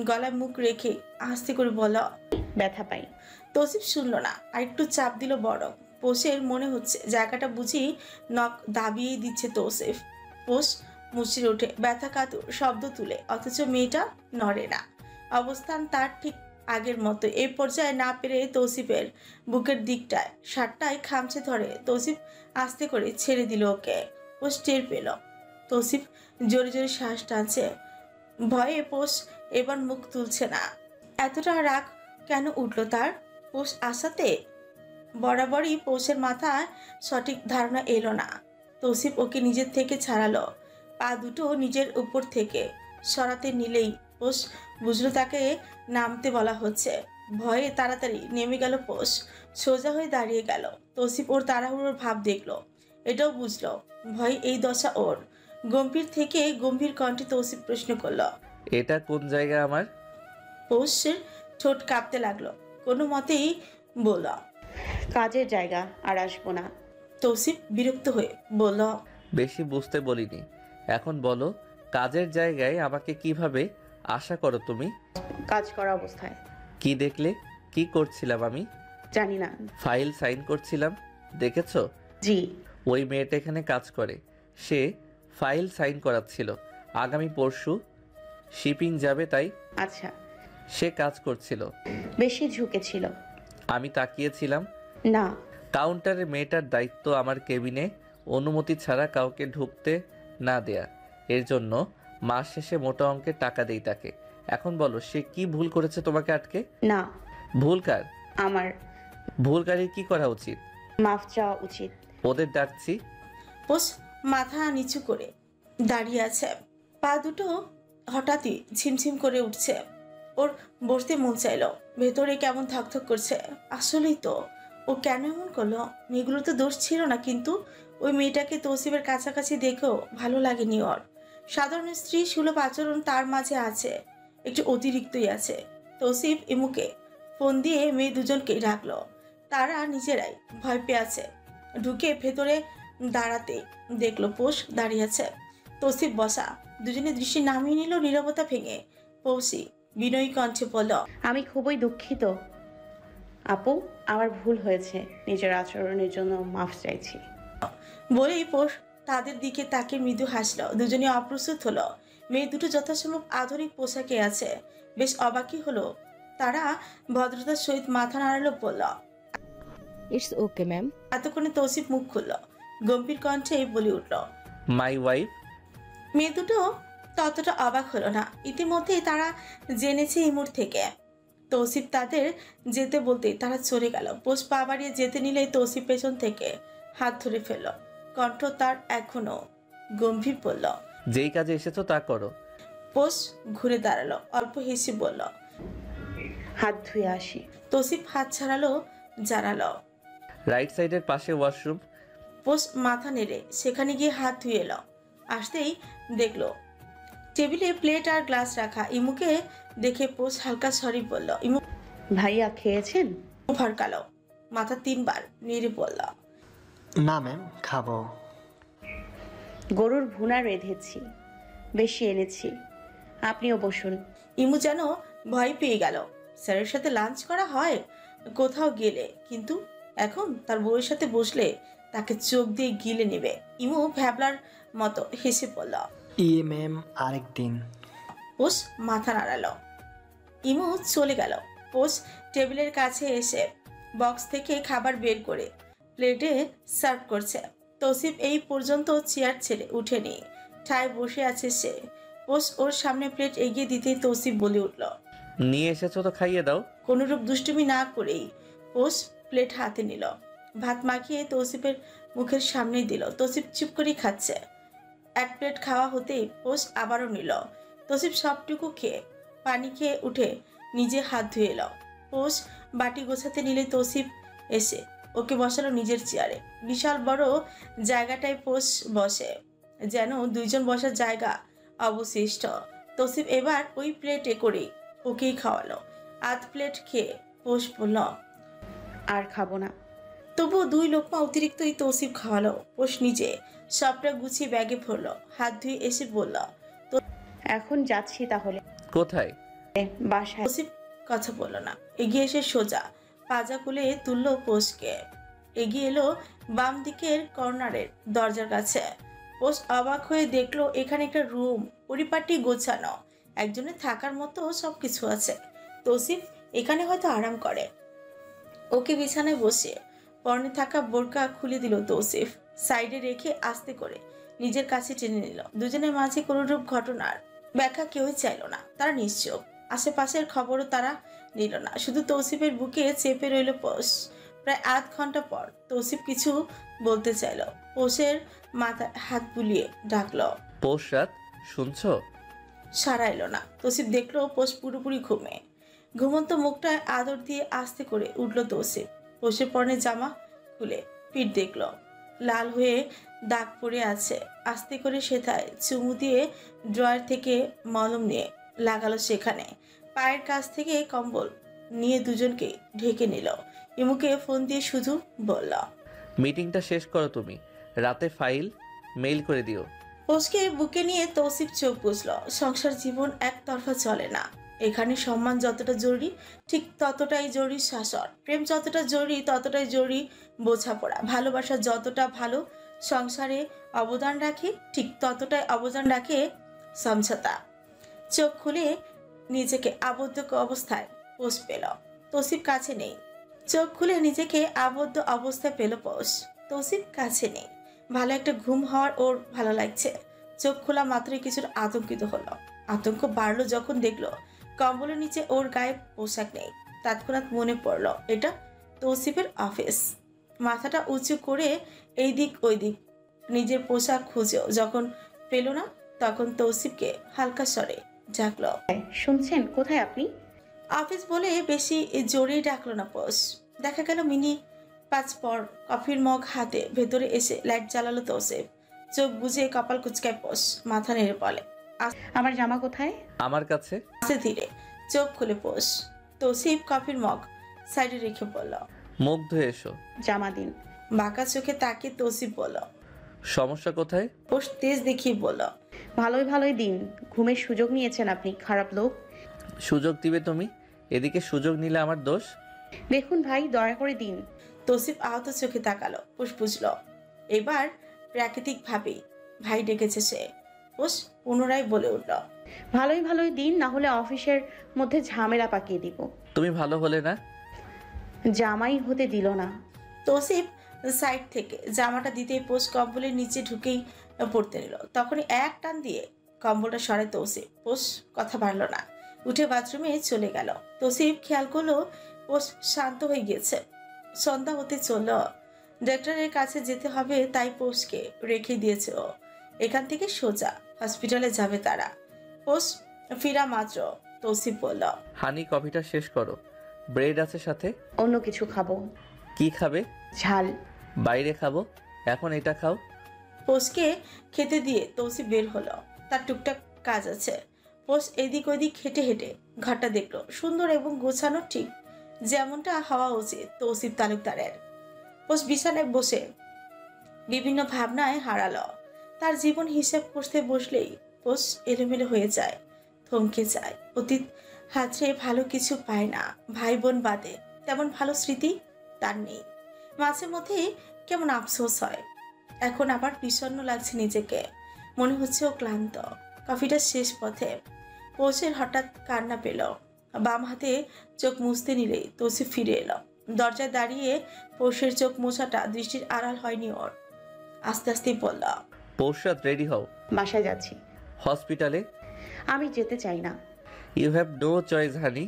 গলায় মুখ রেখে আস্তে করে বলল, ব্যথা পাই। তৌসিফ শুনল না, আর একটু চাপ দিল বড়। পোষের মনে হচ্ছে জায়গাটা বুঝি নখ দাবিয়ে দিচ্ছে তৌসিফ। পোষ মুচড়ে ওঠে ব্যথা কাতুর শব্দ তুলে, অথচ মেয়েটা নড়ে না। অবস্থান তার ঠিক আগের মতো। এই পর্যায়ে না পেরে তৌসিফের বুকের দিকটায় শার্টটায় খামচে ধরে তৌসিফ আস্তে করে ছেড়ে দিল ওকে। পোষ টের পেল তৌসিফ জোরে জোরে শ্বাস টানছে। ভয়ে পোষ এবার মুখ তুলছে না। এতটা রাগ কেন উঠল তার? পোষ আসাতে বরাবরই পোষের মাথায় সঠিক ধারণা এলো না। তৌসিফ ওকে নিজের থেকে ছাড়ালো, পা দুটো নিজের উপর থেকে সরাতে নিলেই পোষ বুঝলো তাকে নামতে বলা হচ্ছে। ভয়ে তাড়াতাড়ি নেমে গেল পোষ, সোজা হয়ে দাঁড়িয়ে গেল। তৌসিফ ওর তাড়াহুড়োর ভাব দেখলো, এটাও বুঝলো ভয় এই দশা ওর। গম্ভীর থেকে গম্ভীর কণ্ঠে তৌসিফ প্রশ্ন করলো, এটা কোন জায়গা আমার? পোষের ঠোঁট কাঁপতে লাগলো, কোনো মতেই বলল, কাজের জায়গা, আর আসবো না। তৌসিফ বিরক্ত হয়ে বলল, বেশি বুঝতে বলিনি, এখন বলো কাজের জায়গায় আমাকে কিভাবে আশা করো তুমি? কাজ করা অবস্থায়। কি দেখলে? কি করছিলাম আমি? জানি না। ফাইল সাইন করছিলাম, দেখেছো? জি। ওই মেয়েটা এখানে কাজ করে, সে ফাইল সাইন করাচ্ছিল। আগামী পরশু শিপিং যাবে, তাই আচ্ছা। সে কাজ করছিল। বেশি ঝুঁকেছিল। আমি তাকিয়েছিলাম। না। কাউন্টারের মেয়েটার দায়িত্ব আমার কেবিনে অনুমতি ছাড়া কাউকে ঢুকতে না দেয়া। এর জন্য মাস শেষে মোটা অঙ্কের টাকা দেই তাকে। এখন বলো সে কি ভুল করেছে তোমাকে আটকে? না। ভুল কার? আমার। ভুলকারীর কি করা উচিত? মাফ চাওয়া উচিত। ওদের ডাকছি। পোষ মাথা নিচু করে দাঁড়িয়ে আছে, পা দুটো হঠাৎই ঝিমঝিম করে উঠছে। ওর বসতে মন চাইলো, ভেতরে কেমন থকথক করছে। আসলেই তো ও কেন এমন করলো? মেয়েগুলো তো দোষ ছিল না, কিন্তু ওই মেয়েটাকে তৌসিফের কাছাকাছি দেখেও ভালো লাগেনি ওর। সাধারণ স্ত্রী সুলভ আচরণ তার মাঝে আছে, একটু অতিরিক্তই আছে। তৌসিফ ইমুকে ফোন দিয়ে মেয়ে দুজনকেই ডাকলো। তারা নিজেরাই ভয় পেয়ে আছে। ঢুকে ভেতরে দাঁড়াতে দেখলো পোষ দাঁড়িয়ে আছে, তৌসিফ বসা। দুজনে দৃষ্টি নামিয়ে নিল নীরবতা ভেঙে। পৌষি বিনয়ী কণ্ঠে বলল, আমি খুবই দুঃখিত আপু, আমার ভুল হয়েছে, নিজের আচরণের জন্য মাফ চাইছি। বলেই পোষ তাদের দিকে তাকে মৃদু হাসলো। দুজনে অপ্রস্তুত হলো। মেয়ে দুটো যথাসম্ভব আধুনিক পোশাকে আছে, বেশ অবাকই হলো। তারা ভদ্রতার সহিত মাথা নাড়ালো, বলল, ইটস ওকে ম্যাম। এতক্ষণে তৌসিফ মুখ খুলল, গম্ভীর কণ্ঠে বলে উঠল, মাই ওয়াইফ। মেয়ে দুটো ততটা অবাক হলো না, ইতিমধ্যেই তারা জেনেছে ইমুর থেকে। তৌসিফ তাদের যেতে বলতেই তারা চলে গেল। পোষ পা বাড়িয়ে যেতে নিলেই তৌসিফ পেছন থেকে হাত ধরে ফেলল। কণ্ঠ তার এখনো গম্ভীর, বলল, যেই কাজে এসেছো তা করো। পোষ ঘুরে দাঁড়ালো, অল্প হেসে বলল, হাত ধুয়ে আসি। তৌসিফ হাত ছাড়ালো, জানালো, রাইট সাইডের পাশে ওয়াশরুম। পোষ মাথা নেড়ে সেখানে গিয়ে হাত ধুয়ে এলো। আসতেই দেখলো টেবিলে প্লেট আর গ্লাস রাখা। ইমুকে দেখে পোষ হালকা সরি বলল। ইমু ভাইয়া খেয়েছেন? ভরকালো, মাথা 3 বার নেড়ে বলল, না ম্যাম, খাবো। গরুর ভুনা রেঁধেছি, বেশি এনেছি, আপনিও বসুন। ইমু যেন ভয় পেয়ে গেল। স্যারের সাথে লাঞ্চ করা হয় কোথাও গেলে, কিন্তু এখন তার বউয়ের সাথে বসলে তাকে চোখ দিয়ে গিলে নেবে। ইমু ভ্যাবলার মতো হেসে পড়ল, ইয়ে ম্যাম, আরেকদিন। পোষ মাথা নাড়ালো। ইমু চলে গেল। পোষ টেবিলের কাছে এসে বক্স থেকে খাবার বের করে প্লেটে সার্ভ করছে। তৌসিফ এই পর্যন্ত চেয়ার ছেড়ে উঠেনি, ঠায় বসে আছে সে। পোষ ওর সামনে প্লেট এগিয়ে দিতেই তৌসিফ বলে উঠল, নিয়ে এসেছো তো খাইয়ে দাও। কোনরূপ দুষ্টুমি না করেই পোষ প্লেট হাতে নিল, ভাত মাখিয়ে তৌসিফের মুখের সামনেই দিল। তৌসিফ চুপ করেই খাচ্ছে। এক প্লেট খাওয়া হতেই পোষ আবারও নিল। তৌসিফ সবটুকু খেয়ে পানি খেয়ে উঠে নিজে হাত ধুয়ে এলো। পোষ বাটি গোছাতে নিলে তৌসিফ এসে ওকে বসালো নিজের চেয়ারে। বিশাল বড় জায়গাটায় পোষ বসে, যেন দুইজন বসার জায়গা অবশিষ্ট। তৌসিফ এবার ওই প্লেটে করেই ওকেই খাওয়ালো। আধ প্লেট খেয়ে পোষ বলল, আর খাবো না। তবুও 2 লোকমা অতিরিক্তই তৌসিফ খাওয়ালো। পোষ নিজে সবটা গুছিয়ে ব্যাগে ভরলো, হাত ধুয়ে এসে বলল, এখন যাচ্ছি তাহলে। কোথায়? বাসায়। তৌসিফ কথা বলল না, এগিয়ে এসে সোজা পাজা খুলে তুললো পোষকে। এগিয়ে এলো বাম দিকের কর্নারের দরজার কাছে। পোষ অবাক হয়ে দেখলো এখানে একটা রুম, পরিপাটি গোছানো, একজনের থাকার মতো সবকিছু আছে। তৌসিফ এখানে হয়তো আরাম করে। ওকে বিছানায় বসে পরনে থাকা বোরকা খুলে দিল তৌসিফ, সাইডে রেখে আস্তে করে নিজের কাছে টেনে নিল। দুজনের মাঝে কোনরূপ ঘটনার ব্যাখ্যা কেউই চাইল না। তারা নিশ্চুপ, আশেপাশের খবরও তারা নিল না। শুধু তৌসিফের বুকে চেপে রইল পোষ। প্রায় আধ ঘন্টা পর তৌসিফ কিছু বলতে চাইল। পোষের মাথায় হাত বুলিয়ে ডাকলো, পোষরাত, শুনছো? সারা এলো না। তৌসিফ দেখলো পোষ পুরোপুরি ঘুমে। ঘুমন্ত মুখটায় আদর দিয়ে আস্তে করে উঠল তৌসিফ। পোষের পরনে জামা খুলে পিঠ দেখলো, লাল হয়ে দাগ পড়ে আছে। আস্তে করে সেথায় চুমু দিয়ে ড্রয়ার থেকে মলম নিয়ে লাগালো সেখানে। পায়ের কাছ থেকে কম্বল নিয়ে দুজনকে ঢেকে নিল। ইমুকে ফোন দিয়ে শুধু বলল, মিটিংটা শেষ করো তুমি, রাতে ফাইল মেইল করে দিও। পোষকে বুকে নিয়ে তৌসিফ চোখ বুঝল। সংসার জীবন একতরফা চলে না। এখানে সম্মান যতটা জরুরি, ঠিক ততটাই জরুরি শাসন। প্রেম যতটা জরুরি, ততটাই জরুরি বোঝাপড়া। ভালোবাসা যতটা ভালো সংসারে অবদান রাখে, ঠিক ততটাই অবদান রাখে সমঝোতা। চোখ খুলে নিজেকে আবদ্ধ অবস্থায় পোষ পেল। তৌসিফ কাছে নেই। চোখ খুলে নিজেকে আবদ্ধ অবস্থায় পেল পোষ। তৌসিফ কাছে নেই। ভালো একটা ঘুম হওয়ার ওর ভালো লাগছে। চোখ খোলা মাত্রই কিছুটা আতঙ্কিত হলো। আতঙ্ক বাড়লো যখন দেখলো কম্বলের নিচে ওর গায়ে পোশাক নেই। তৎক্ষণাৎ মনে পড়লো এটা তৌসিফের অফিস। মাথাটা উঁচু করে এই দিক ওই দিক নিজের পোশাক খুঁজেও যখন পেল না, তখন তৌসিফকে হালকা স্বরে ডাকলো, শুনছেন? কোথায় আপনি? অফিস বলে বেশি জোরেই ডাকলো না পোষ। দেখা গেল মিনিট 5 পর কফির মগ হাতে ভেতরে এসে লাইট জ্বালালো তৌসিফ। চোখ বুঝে কপাল কুচকায় পোষ, মাথা নেড়ে বলে, আমার জামা কোথায়? আমার কাছে। আস্তে ধীরে চোখ খুলে পোষ। তৌসিফ কফির মগ সাইডে রেখে বলল, মুখ ধুয়ে এসো। জামা দিন। বাঁকা চোখে তাকিয়ে তৌসিফ বলল, সমস্যা কোথায়? পোষ তেজ দেখিয়ে বলল, ভালোই দিন। ঘুমের সুযোগ নিয়েছেন আপনি, খারাপ লোক। সুযোগ দিবে তুমি? এদিকে সুযোগ নিলে আমার দোষ? দেখুন ভাই, দয়া করে দিন। তৌসিফ আহত চোখে তাকালো। পোষ বুঝল এবার প্রাকৃতিক ভাবেই ভাই ডেকেছে সে। পোষ পুনরায় বলে উঠল, ভালোই দিন, না হলে অফিসের মধ্যে ঝামেলা পাকিয়ে দিব। তুমি ভালো হলে না? জামাই হতে দিল না। তৌসিফ সাইড থেকে জামাটা দিতেই পোষ কম্বলের নিচে ঢুকেই পড়তে নিল। তখনই এক টান দিয়ে কম্বলটা সরায় তৌসিফ। পোষ কথা বাড়ল না, উঠে বাথরুমে চলে গেল। তৌসিফ খেয়াল করলো পোষ শান্ত হয়ে গিয়েছে। সন্ধ্যা হতে চলল। ডাক্তারের কাছে যেতে হবে, তাই পোষকে রেখে দিয়েছে ও। এখান থেকে সোজা হসপিটালে যাবে তারা। পোষ ফিরা মাত্র তৌসিফ বলল, হানি, কফিটা শেষ করো। ব্রেড আছে সাথে? অন্য কিছু খাবো। কি খাবে? ঝাল। বাইরে খাবো, এখন এটা খাও। পোষকে খেতে দিয়ে তৌসিফ বের হলো। তার টুকটাক কাজ আছে। পোষ এদিক ওদিক হেঁটে হেঁটে ঘরটা দেখলো, সুন্দর এবং গোছানো, ঠিক যেমনটা হওয়া উচিত তৌসিফ তালুকদারের। পোষ বিছানায় বসে বিভিন্ন ভাবনায় হারালো। তার জীবন হিসাব করতে বসলেই পোষ এলোমেলো হয়ে যায়, থমকে যায়। অতীত হাতড়ে ভালো কিছু পায় না, ভাই বোন বাদে তেমন ভালো স্মৃতি তার নেই। মাঝে মধ্যে কেমন আফসোস হয়। এখন আবার বিষণ্ণ লাগছে নিজেকে, মনে হচ্ছে ও ক্লান্ত। কফিটা শেষ পথে পোষের হঠাৎ কান্না পেল। বাম হাতে চোখ মুছতে নিলেই তৌসিফ ফিরে এলো। দরজায় দাঁড়িয়ে পোষের চোখ মোছাটা দৃষ্টির আড়াল হয়নি ওর। আস্তে আস্তে বলল, পোষরাত, রেডি হও। বাসায় যাচ্ছি। হসপিটালে? আমি যেতে চাই না। ইউ হ্যাভ নো চয়েস হানি।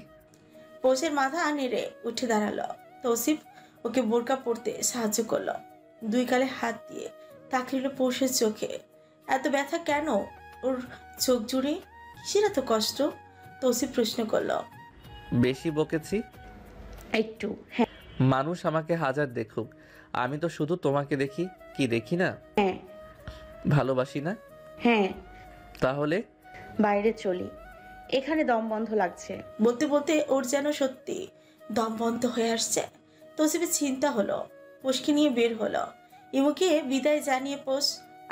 পোষের মাথা নেড়ে উঠে দাঁড়ালো। তৌসিফ ওকে বোরকা পরতে সাহায্য করলো। 2 গালে হাত দিয়ে তাকিয়ে রইল পোষের চোখে। এত ব্যথা কেন ওর চোখ জুড়ে? কিসের এত কষ্ট? তৌসিফ প্রশ্ন করলো। বেশি বকেছি? একটু, হ্যাঁ। মানুষ আমাকে হাজার দেখুক, আমি তো শুধু তোমাকে দেখি। কি দেখি না? হ্যাঁ। ভালোবাসি না? হ্যাঁ। তাহলে বাইরে চলি, এখানে দম বন্ধ লাগছে। বলতে বলতে ওর যেন সত্যি দম বন্ধ হয়ে আসছে। তৌসিফের চিন্তা হলো, পোষকে নিয়ে বের হলো। ইমুকে বিদায় জানিয়ে পোষ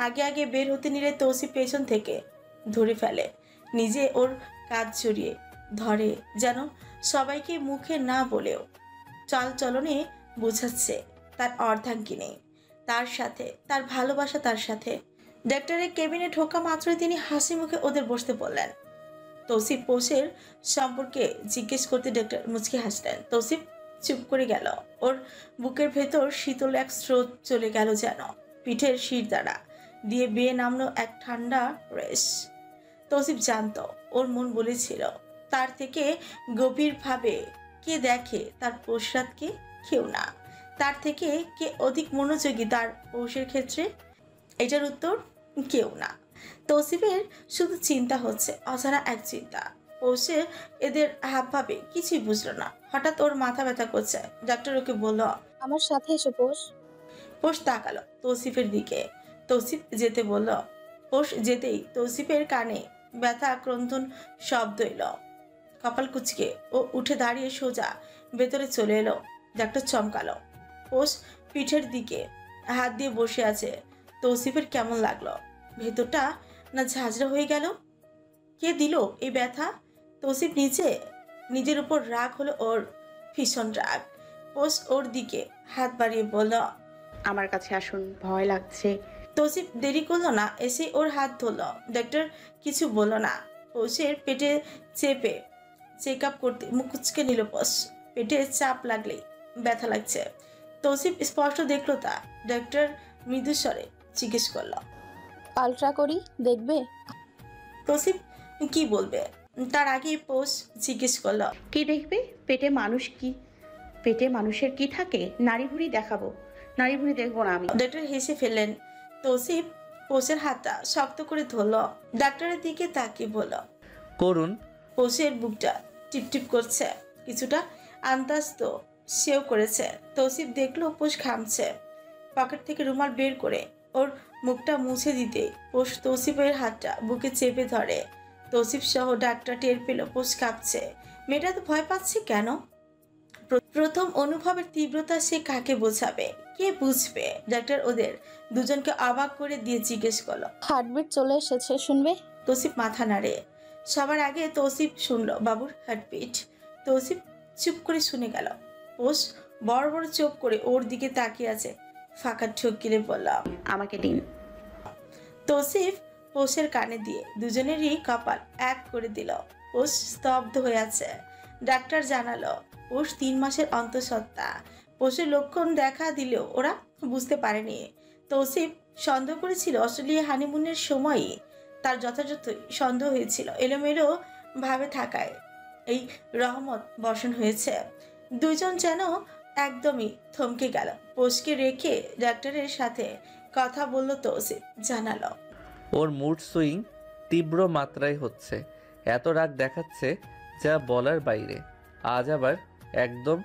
আগে আগে বের হতে নিলে তৌসিফ পেছন থেকে ধরে ফেলে, নিজে ওর কাঁধ জড়িয়ে ধরে, যেন সবাইকে মুখে না বলেও চাল চলনে বোঝাচ্ছে তার অর্ধাঙ্গী নেই, তার সাথে তার ভালোবাসা তার সাথে। ডাক্তারের কেবিনে ঢোকা মাত্রই তিনি হাসি মুখে ওদের বসতে বললেন। তৌসিফ পোষের সম্পর্কে জিজ্ঞেস করতে ডাক্তার মুচকি হাসলেন। তৌসিফ চুপ করে গেল। ওর বুকের ভেতর শীতল এক স্রোত চলে গেল, যেন পিঠের শির দ্বারা দিয়ে বেয়ে নামলো এক ঠান্ডা রেশ। তৌসিফ জানত ওর মন বলেছিল তার থেকে গভীরভাবে কে দেখে তার পোষরাতকে, কেউ না। তার থেকে কে অধিক মনোযোগী তার পৌষের ক্ষেত্রে? এটার উত্তর কেউ না। তৌসিফের শুধু চিন্তা হচ্ছে, অজানা এক চিন্তা। পৌষে এদের হাবভাবে কিছুই বুঝলো না। হঠাৎ ওর মাথা ব্যথা করছে। ডাক্তার ওকে বলল, আমার সাথে এসো পোষ। পোষ তাকালো তৌসিফের দিকে। তৌসিফ যেতে বলল। পোষ যেতেই তৌসিফের কানে ব্যথা ক্রন্দন শব্দ এলো। কপাল কুচকে ও উঠে দাঁড়িয়ে সোজা ভেতরে চলে এলো। ডাক্তার চমকালো। পোষ পিঠের দিকে হাত দিয়ে বসে আছে। তৌসিফের কেমন লাগলো? ভেতরটা না ঝাঁঝরা হয়ে গেল। কে দিল এই ব্যথা? তৌসিফ নিজের উপর রাগ হলো ওর, ভীষণ রাগ। পোষ ওর দিকে হাত বাড়িয়ে বলল, আমার কাছে আসুন, ভয় লাগছে। তৌসিফ দেরি করলো না, এসে ওর হাত ধরল। ডাক্তার কিছু বলল না। পোষের পেটে চেপে চেক আপ করতে মুখ কুচকে নিল পোষ। পেটে চাপ লাগলেই ব্যথা লাগছে। তৌসিফ স্পষ্ট দেখলো তা। ডাক্তার মৃদুস্বরে জিজ্ঞেস করলো, আলট্রা করি, দেখবে? তৌসিফ কি বলবে তার আগে পোষ জিজ্ঞেস করলো, কি দেখবে? পেটে মানুষের কি থাকে? নাড়ি ভুড়ি দেখাবো? নাড়ি ভুড়ি দেখবো না আমি। ডাক্তার হেসে ফেললেন। তৌসিফ পোষের হাতটা শক্ত করে ধরলো। ডাক্তারের দিকে তাকিয়ে বলল, করুন। পোষের বুকটা টিপটিপ করছে, কিছুটা আন্দাজ তো সেও করেছে। তৌসিফ দেখলো পোষ ঘামছে। পকেট থেকে রুমাল বের করে ওর মুখটা মুছে দিতে পোষ তৌসিফের হাতটা বুকে চেপে ধরে। তৌসিফ সহ ডাক্তার টের পেল পোষ কাঁপছে। মেয়েটা তো ভয় পাচ্ছে কেন? প্রথম অনুভবের তীব্রতা সে কাকে বোঝাবে, কে বুঝবে? ডাক্তার ওদের দুজনকে অবাক করে দিয়ে জিজ্ঞেস করলো, হার্টবিট চলে এসেছে, শুনবে? তৌসিফ মাথা নাড়ে। সবার আগে তৌসিফ শুনল বাবুর হার্টবিট। তৌসিফ চুপ করে শুনে গেল। পোষ বড় বড় চোখ করে ওর দিকে তাকিয়ে আছে। ফাঁকা ঠোক গিলে বলল, আমাকে দিন। তৌসিফ পোষের কানে দিয়ে দুজনেরই কপাল এক করে দিল। পোষ স্তব্ধ হয়ে আছে। ডাক্তার জানালো পোষ 3 মাসের অন্তঃসত্ত্বা। পোষের লক্ষণ দেখা দিলেও ওরা বুঝতে পারেনি। তৌসিফ সন্দেহ করেছিল অস্ট্রেলিয়া হানিমুনের সময়ই তার যথাযথই সন্দেহ হয়েছিল। এলোমেলো ভাবে থাকায় এই রহমত বর্ষণ হয়েছে। দুইজন যেন একদমই থমকে গেল। পোষকে রেখে ডাক্তারের সাথে কথা বলল তৌসিফ। জানালো, ওর মুড সুইং তীব্র মাত্রায় হচ্ছে, এত রাগ দেখাচ্ছে যা বলার বাইরে। আজ আবার একদম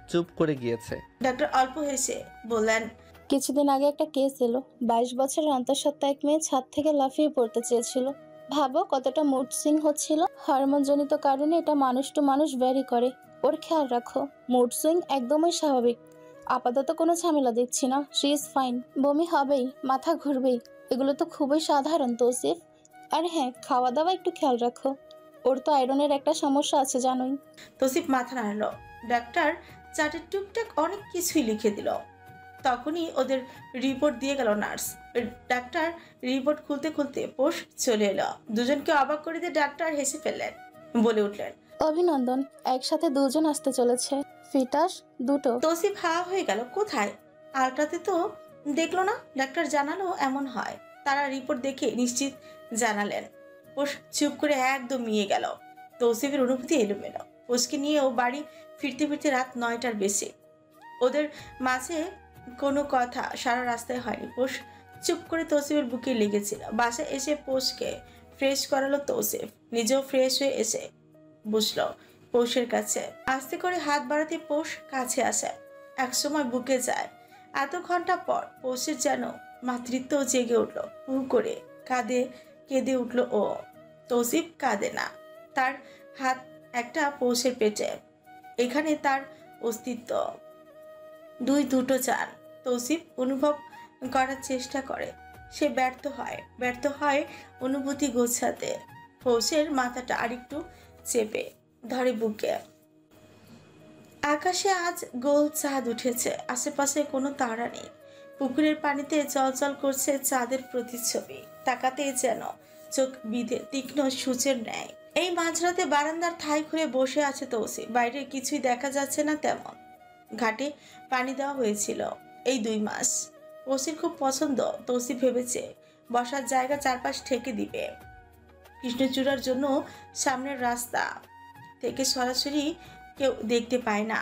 চুপ করে গিয়েছে। ডাক্তার অল্প হেসে বললেন, কিছুদিন আগে একটা কেস এলো। 22 বছরের অন্তঃসত্ত্বা এক মেয়ে ছাদ থেকে লাফিয়ে পড়তে চেয়েছিল। ভাবো কতটা মুড সুইং হচ্ছিল। হরমোনজনিত কারণে এটা মানুষ টু মানুষ ভ্যারি করে। ওর খেয়াল রাখো। মুড সুইং একদমই স্বাভাবিক। আপাতত কোনো ঝামেলা দেখছি না। She is fine. বমি হবেই, মাথা ঘুরবেই, এগুলো তো খুবই সাধারণ তৌসিফ। আর হ্যাঁ, খাওয়া দাওয়া একটু খেয়াল রাখো। ওর তো আয়রনের একটা সমস্যা আছে জানোই। তৌসিফ মাথা নাড়লো। ডাক্তার চার্টে টুকটাক অনেক কিছুই লিখে দিল। তখনই ওদের রিপোর্ট দিয়ে গেল নার্স। ডাক্তার রিপোর্ট খুলতে খুলতে পোষ চলে এলো। দুজনকে অবাক করে দিয়ে ডাক্তার হেসে ফেললেন, বলে উঠলেন, অভিনন্দন, একসাথে 2 জন আসতে চলেছে। ফিটাস 2টো। তৌসিফ হাঁ হয়ে গেল। কোথায়? আলট্রাতে তো দেখলো না। ডাক্তার জানালো এমন হয়। তারা রিপোর্ট দেখে নিশ্চিত জানালেন। পোষ চুপ করে একদম মিয়ে গেল। তৌসিফের অনুভূতি এলোমেলো। পোষকে নিয়েও বাড়ি ফিরতে ফিরতে রাত 9টার বেশি। ওদের মাঝে কোনো কথা সারা রাস্তায় হয়নি। পোষ চুপ করে তৌসিফের বুকে লেগেছিল। বাসায় এসে পোষকে ফ্রেশ করালো তৌসিফ। নিজেও ফ্রেশ হয়ে এসে বসলো পোষের কাছে। আস্তে করে হাত বাড়াতে পোষ কাছে আসে। একসময় বুকে যায়। এত ঘন্টা পর পোষের যেন মাতৃত্ব জেগে উঠলো। হু করে কেঁদে উঠলো ও। তৌসিফ কাঁদে না। তার হাত একটা পোষের পেটে। এখানে তার অস্তিত্ব। দুটো চান। তৌসিফ অনুভব করার চেষ্টা করে, সে ব্যর্থ হয় অনুভূতি গোছাতে। পৌষের মাথাটা আরেকটু চেপে ধরে বুকে। আকাশে আজ গোল চাঁদ উঠেছে, আশেপাশে কোনো তারা নেই। পুকুরের পানিতে চলচল করছে চাঁদের প্রতিচ্ছবি, তাকাতে যেন চোখ বিঁধে তীক্ষ্ণ সূচের ন্যায়। এই মাঝরাতে বারান্দার ঠাই খুলে বসে আছে তৌসিফ। বাইরে কিছুই দেখা যাচ্ছে না তেমন। ঘাটে পানি দেওয়া হয়েছিল এই 2 মাস। তৌসিফ খুব পছন্দ। তৌসিফ ভেবেছে বসার জায়গা চারপাশ ঠেকে দিবে। কৃষ্ণচূড়ার জন্য সামনের রাস্তা থেকে সরাসরি কেউ দেখতে পায় না।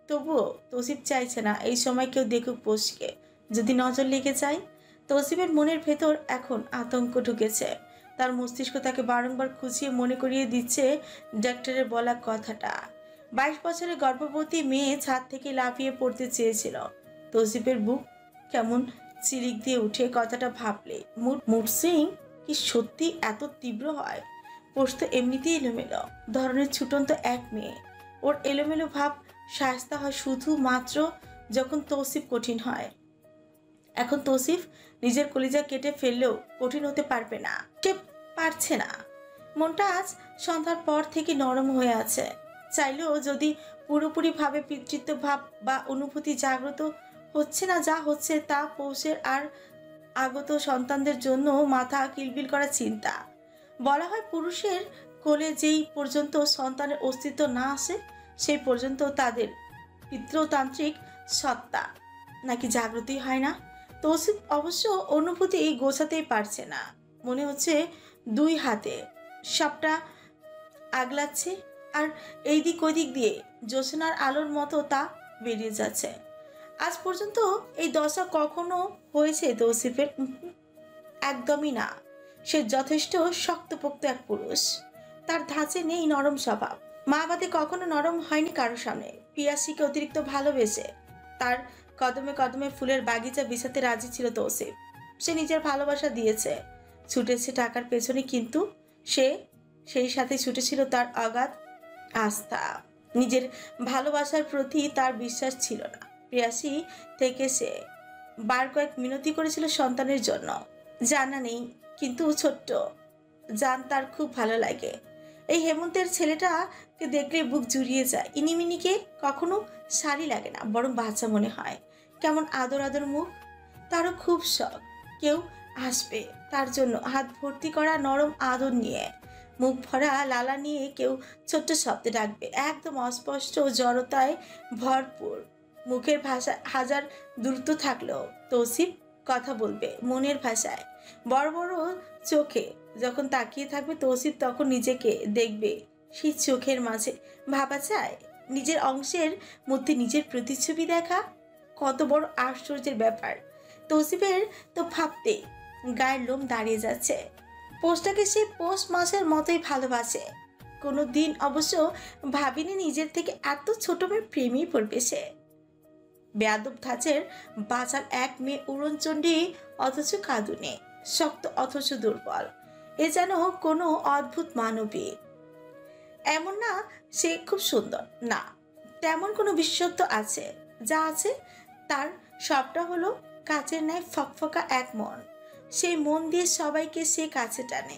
তবুও তৌসিফ চাইছে না এই সময় কেউ দেখুক পোষকে। যদি নজর লেগে যায়। তৌসিফের মনের ভেতর এখন আতঙ্ক ঢুকেছে। তার মস্তিষ্ক তাকে বারংবার খুঁচিয়ে মনে করিয়ে দিচ্ছে ডাক্তারের বলা কথাটা। 22 বছরের গর্ভবতী মেয়ে ছাদ থেকে লাফিয়ে পড়তে চেয়েছিল। তৌসিফের বুক কেমন চিলিক দিয়ে উঠে কথাটা ভাবলে। মুড সুইং কি সত্যি এত তীব্র হয়? পোষ তো এমনিতেই এলোমেলো ধরনের ছুটন্ত এক মেয়ে। ওর এলোমেলো ভাব শায়েস্তা হয় শুধুমাত্র যখন তৌসিফ কঠিন হয়। এখন তৌসিফ নিজের কলিজা কেটে ফেললেও কঠিন হতে পারবে না। সে পারছে না। মনটা আজ সন্ধ্যার পর থেকে নরম হয়ে আছে। চাইলেও যদি পুরোপুরিভাবে পিতৃত্ব ভাব বা অনুভূতি জাগ্রত হচ্ছে না। যা হচ্ছে তা পৌষের আর আগত সন্তানদের জন্য মাথা কিলবিল করা চিন্তা। বলা হয় পুরুষের কোলে যেই পর্যন্ত সন্তানের অস্তিত্ব না আসে সেই পর্যন্ত তাদের পিতৃতান্ত্রিক সত্তা নাকি জাগ্রতই হয় না। তৌসিফ অবশ্য অনুভূতি গোছাতেই পারছে না। মনে হচ্ছে 2 হাতে সবটা আগলাচ্ছে, আর এই দিক ওই দিক দিয়ে জ্যোৎস্নার আলোর মতো তা বেরিয়ে যাচ্ছে। আজ পর্যন্ত এই দশা কখনো হয়েছে তৌসিফের? একদমই না। সে যথেষ্ট শক্তপোক্ত এক পুরুষ। তার ধাঁচে নেই নরম স্বভাব। মা বাদে কখনো নরম হয়নি কারো সামনে। পিয়াসীকে অতিরিক্ত ভালোবেসে তার কদমে কদমে ফুলের বাগিচা বিছাতে রাজি ছিল তৌসিফ। সে নিজের ভালোবাসা দিয়েছে, ছুটেছে টাকার পেছনে, কিন্তু সেই সাথে ছুটেছিল তার অগাধ আস্থা। নিজের ভালোবাসার প্রতি তার বিশ্বাস ছিল না। প্রিয়াসী থেকে সে বার কয়েক মিনতি করেছিল সন্তানের জন্য। জানা নেই, কিন্তু ছোট্ট জান তার খুব ভালো লাগে। এই হেমন্তের ছেলেটাকে দেখলে বুক জুড়িয়ে যায়। ইনিমিনিকে কখনো শাড়ি লাগে না, বরং বাচ্চা মনে হয়। কেমন আদর আদর মুখ। তারও খুব শখ কেউ আসবে তার জন্য হাত ভর্তি করা নরম আদর নিয়ে, মুখ ভরা লালা নিয়ে কেউ ছোট্ট শব্দে ডাকবে, একদম অস্পষ্ট জড়তায় ভরপুর। মুখের ভাষা হাজার দ্রুত থাকলেও তৌসিফ কথা বলবে মনের ভাষায়। বড় বড় চোখে যখন তাকিয়ে থাকবে তৌসিফ তখন নিজেকে দেখবে সেই চোখের মাঝে। ভাবা যায় নিজের অংশের মধ্যে নিজের প্রতিচ্ছবি দেখা কত বড় আশ্চর্যের ব্যাপার। তৌসিফের তো ভাবতে গায়ের লোম দাঁড়িয়ে যাচ্ছে। পোষটাকে সে পৌষ মাসের মতোই ভালোবাসে। কোনো দিন অবশ্য ভাবিনি নিজের থেকে এত ছোট মেয়ে প্রেমেই পড়বে সে। বেয়াদব ধাঁচের বাচাল এক মেয়ে, উড়নচণ্ডী অথচ কাঁদুনে, শক্ত অথচ দুর্বল। এ যেন কোনো অদ্ভুত মানবী। এমন না সে খুব সুন্দর, না, তেমন কোনো বিশেষত্ব আছে। যা আছে তার সবটা হলো কাচের ন্যায় ফকফকা এক মন। সেই মন দিয়ে সবাইকে সে কাছে টানে।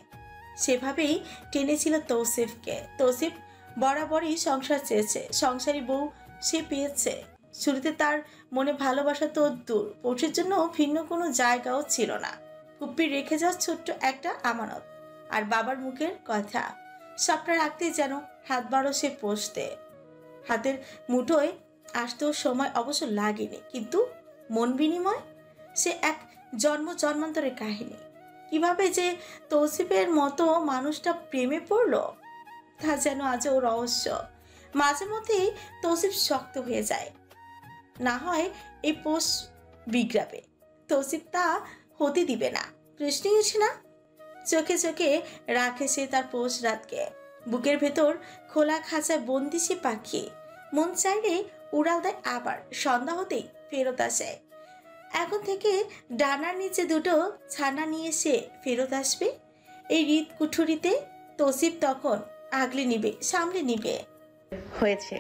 সেভাবেই টেনেছিল তৌসিফকে। তৌসিফ বরাবরই সংসার চেয়েছে, সংসারী বউ সে পেয়েছে। শুরুতে তার মনে ভালোবাসা তো দূর, পৌঁছের জন্য ভিন্ন কোনো জায়গাও ছিল না। ফুপ্পি রেখে যাওয়া ছোট্ট একটা আমানত আর বাবার মুখের কথা, সবটা রাখতেই যেন হাত বাড়ো সে পোষতে। হাতের মুঠোয় আসতেও সময় অবশ্য লাগেনি, কিন্তু মন বিনিময় সে এক জন্মান্তরের কাহিনী। কিভাবে যে তৌসিফের মতো মানুষটা প্রেমে পড়লো তা যেন আজও রহস্য। মাঝে মধ্যেই তৌসিফ শক্ত হয়ে যায়, না হয় এই পোষ বিগ্রাবে। তৌসিফ তা হতে দিবে না। প্রশ্নই উঠছে না। চোখে চোখে রাখে সে তার পোষ রাতকে। বুকের ভেতর খোলা খাঁচায় বন্দি সে পাখি। মন চাইলে উড়াল দেয়, আবার সন্ধ্যা হতেই ফেরত আসে। এখন থেকে ডানার নিচে 2 ছানা নিয়ে সে ফেরত আসবে এই হৃদ কুঠুরিতে। তৌসিফ তখন আগলে নিবে, সামলে নিবে। হয়েছে,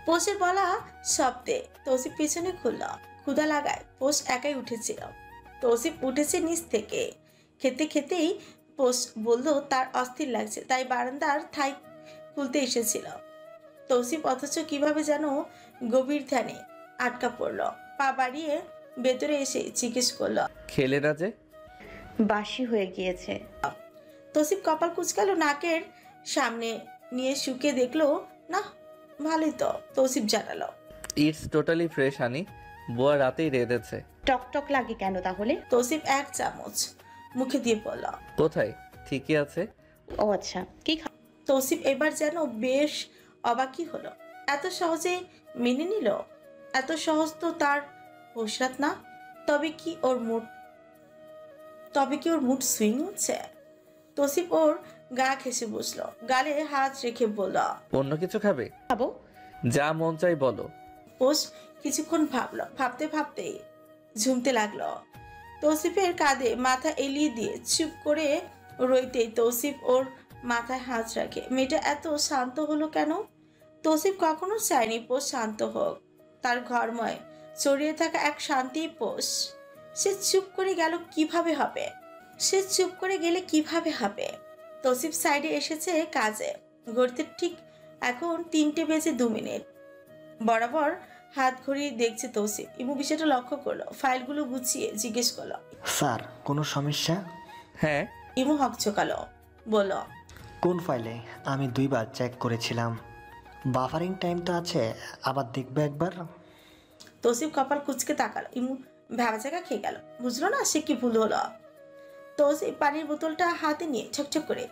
পোষের বলা শব্দে তৌসিফ পিছনে খুলল। ক্ষুধা লাগায় পোষ একাই উঠেছিল। তৌসিফ উঠেছে নিচ থেকে। খেতে খেতেই পোষ বলল তার অস্থির লাগছে, তাই বারান্দার থাই খুলতে এসেছিল। তৌসিফ অথচ কিভাবে যেন গভীর ধ্যানে আটকা পড়ল। পা বাড়িয়ে ভেতরে এসে জিজ্ঞেস করল, খেলে না যে? বাসি হয়ে গিয়েছে। তৌসিফ কপাল কুচকাল, নাকের সামনে নিয়ে শুকে দেখলো না, ভালোই তো। তৌসিফ জানালো, ইটস টোটালি ফ্রেশ হানি, বুয়া রাতেই রেঁধেছে। টকটক লাগে কেন তাহলে? তৌসিফ এক চামচ মুখে দিয়ে বলল, কোথায়? ঠিকই আছে। ও আচ্ছা, কি তৌসিফ এবার যেন বেশ অবাকই হলো। এত সহজে মেনে নিল? এত সহজ তো তার হোসরাত না। তবে কি ওর মুড সুইং হচ্ছে? তৌসিফ ওর গা ঘেঁষে বসলো, গালে হাত রেখে বলল, অন্য কিছু খাবে? খাবো। যা মন চাই বলো। পোষ কিছুক্ষণ ভাবলো, ভাবতে ভাবতে ঝুমতে লাগলো। তৌসিফের কাঁধে মাথা এলিয়ে দিয়ে চুপ করে রইতেই তৌসিফ ওর মাথায় হাত রাখে। মেয়েটা এত শান্ত হলো কেন? তৌসিফ কখনো চায়নি পোষ শান্ত হোক। তার ঘরময় ছড়িয়ে থাকা এক শান্তি পোষ। সে চুপ করে গেলে কিভাবে হবে? তৌসিফ সাইডে এসেছে কাজে। ঘড়িতে ঠিক এখন 3:02 বরাবর হাত ঘড়ি দেখছে তৌসিফ। ইমু বিষয়টা লক্ষ্য করলো, ফাইলগুলো গুছিয়ে জিজ্ঞেস করলো, স্যার কোনো সমস্যা? হ্যাঁ। ইমু হকচকালো, বলল, কোন ফাইলে? আমি 2বার চেক করেছিলাম, বাফারিং টাইম তো আছে, আবার দেখবে একবার। তৌসিফ কপাল কুচকে তাকালো। ইমু ভ্যাবাচাকা খেয়ে গেল, বুঝলো না সে কি ভুল হলো। তৌসিফ পানির বোতলটা হাতে নিয়ে ঠকঠক করে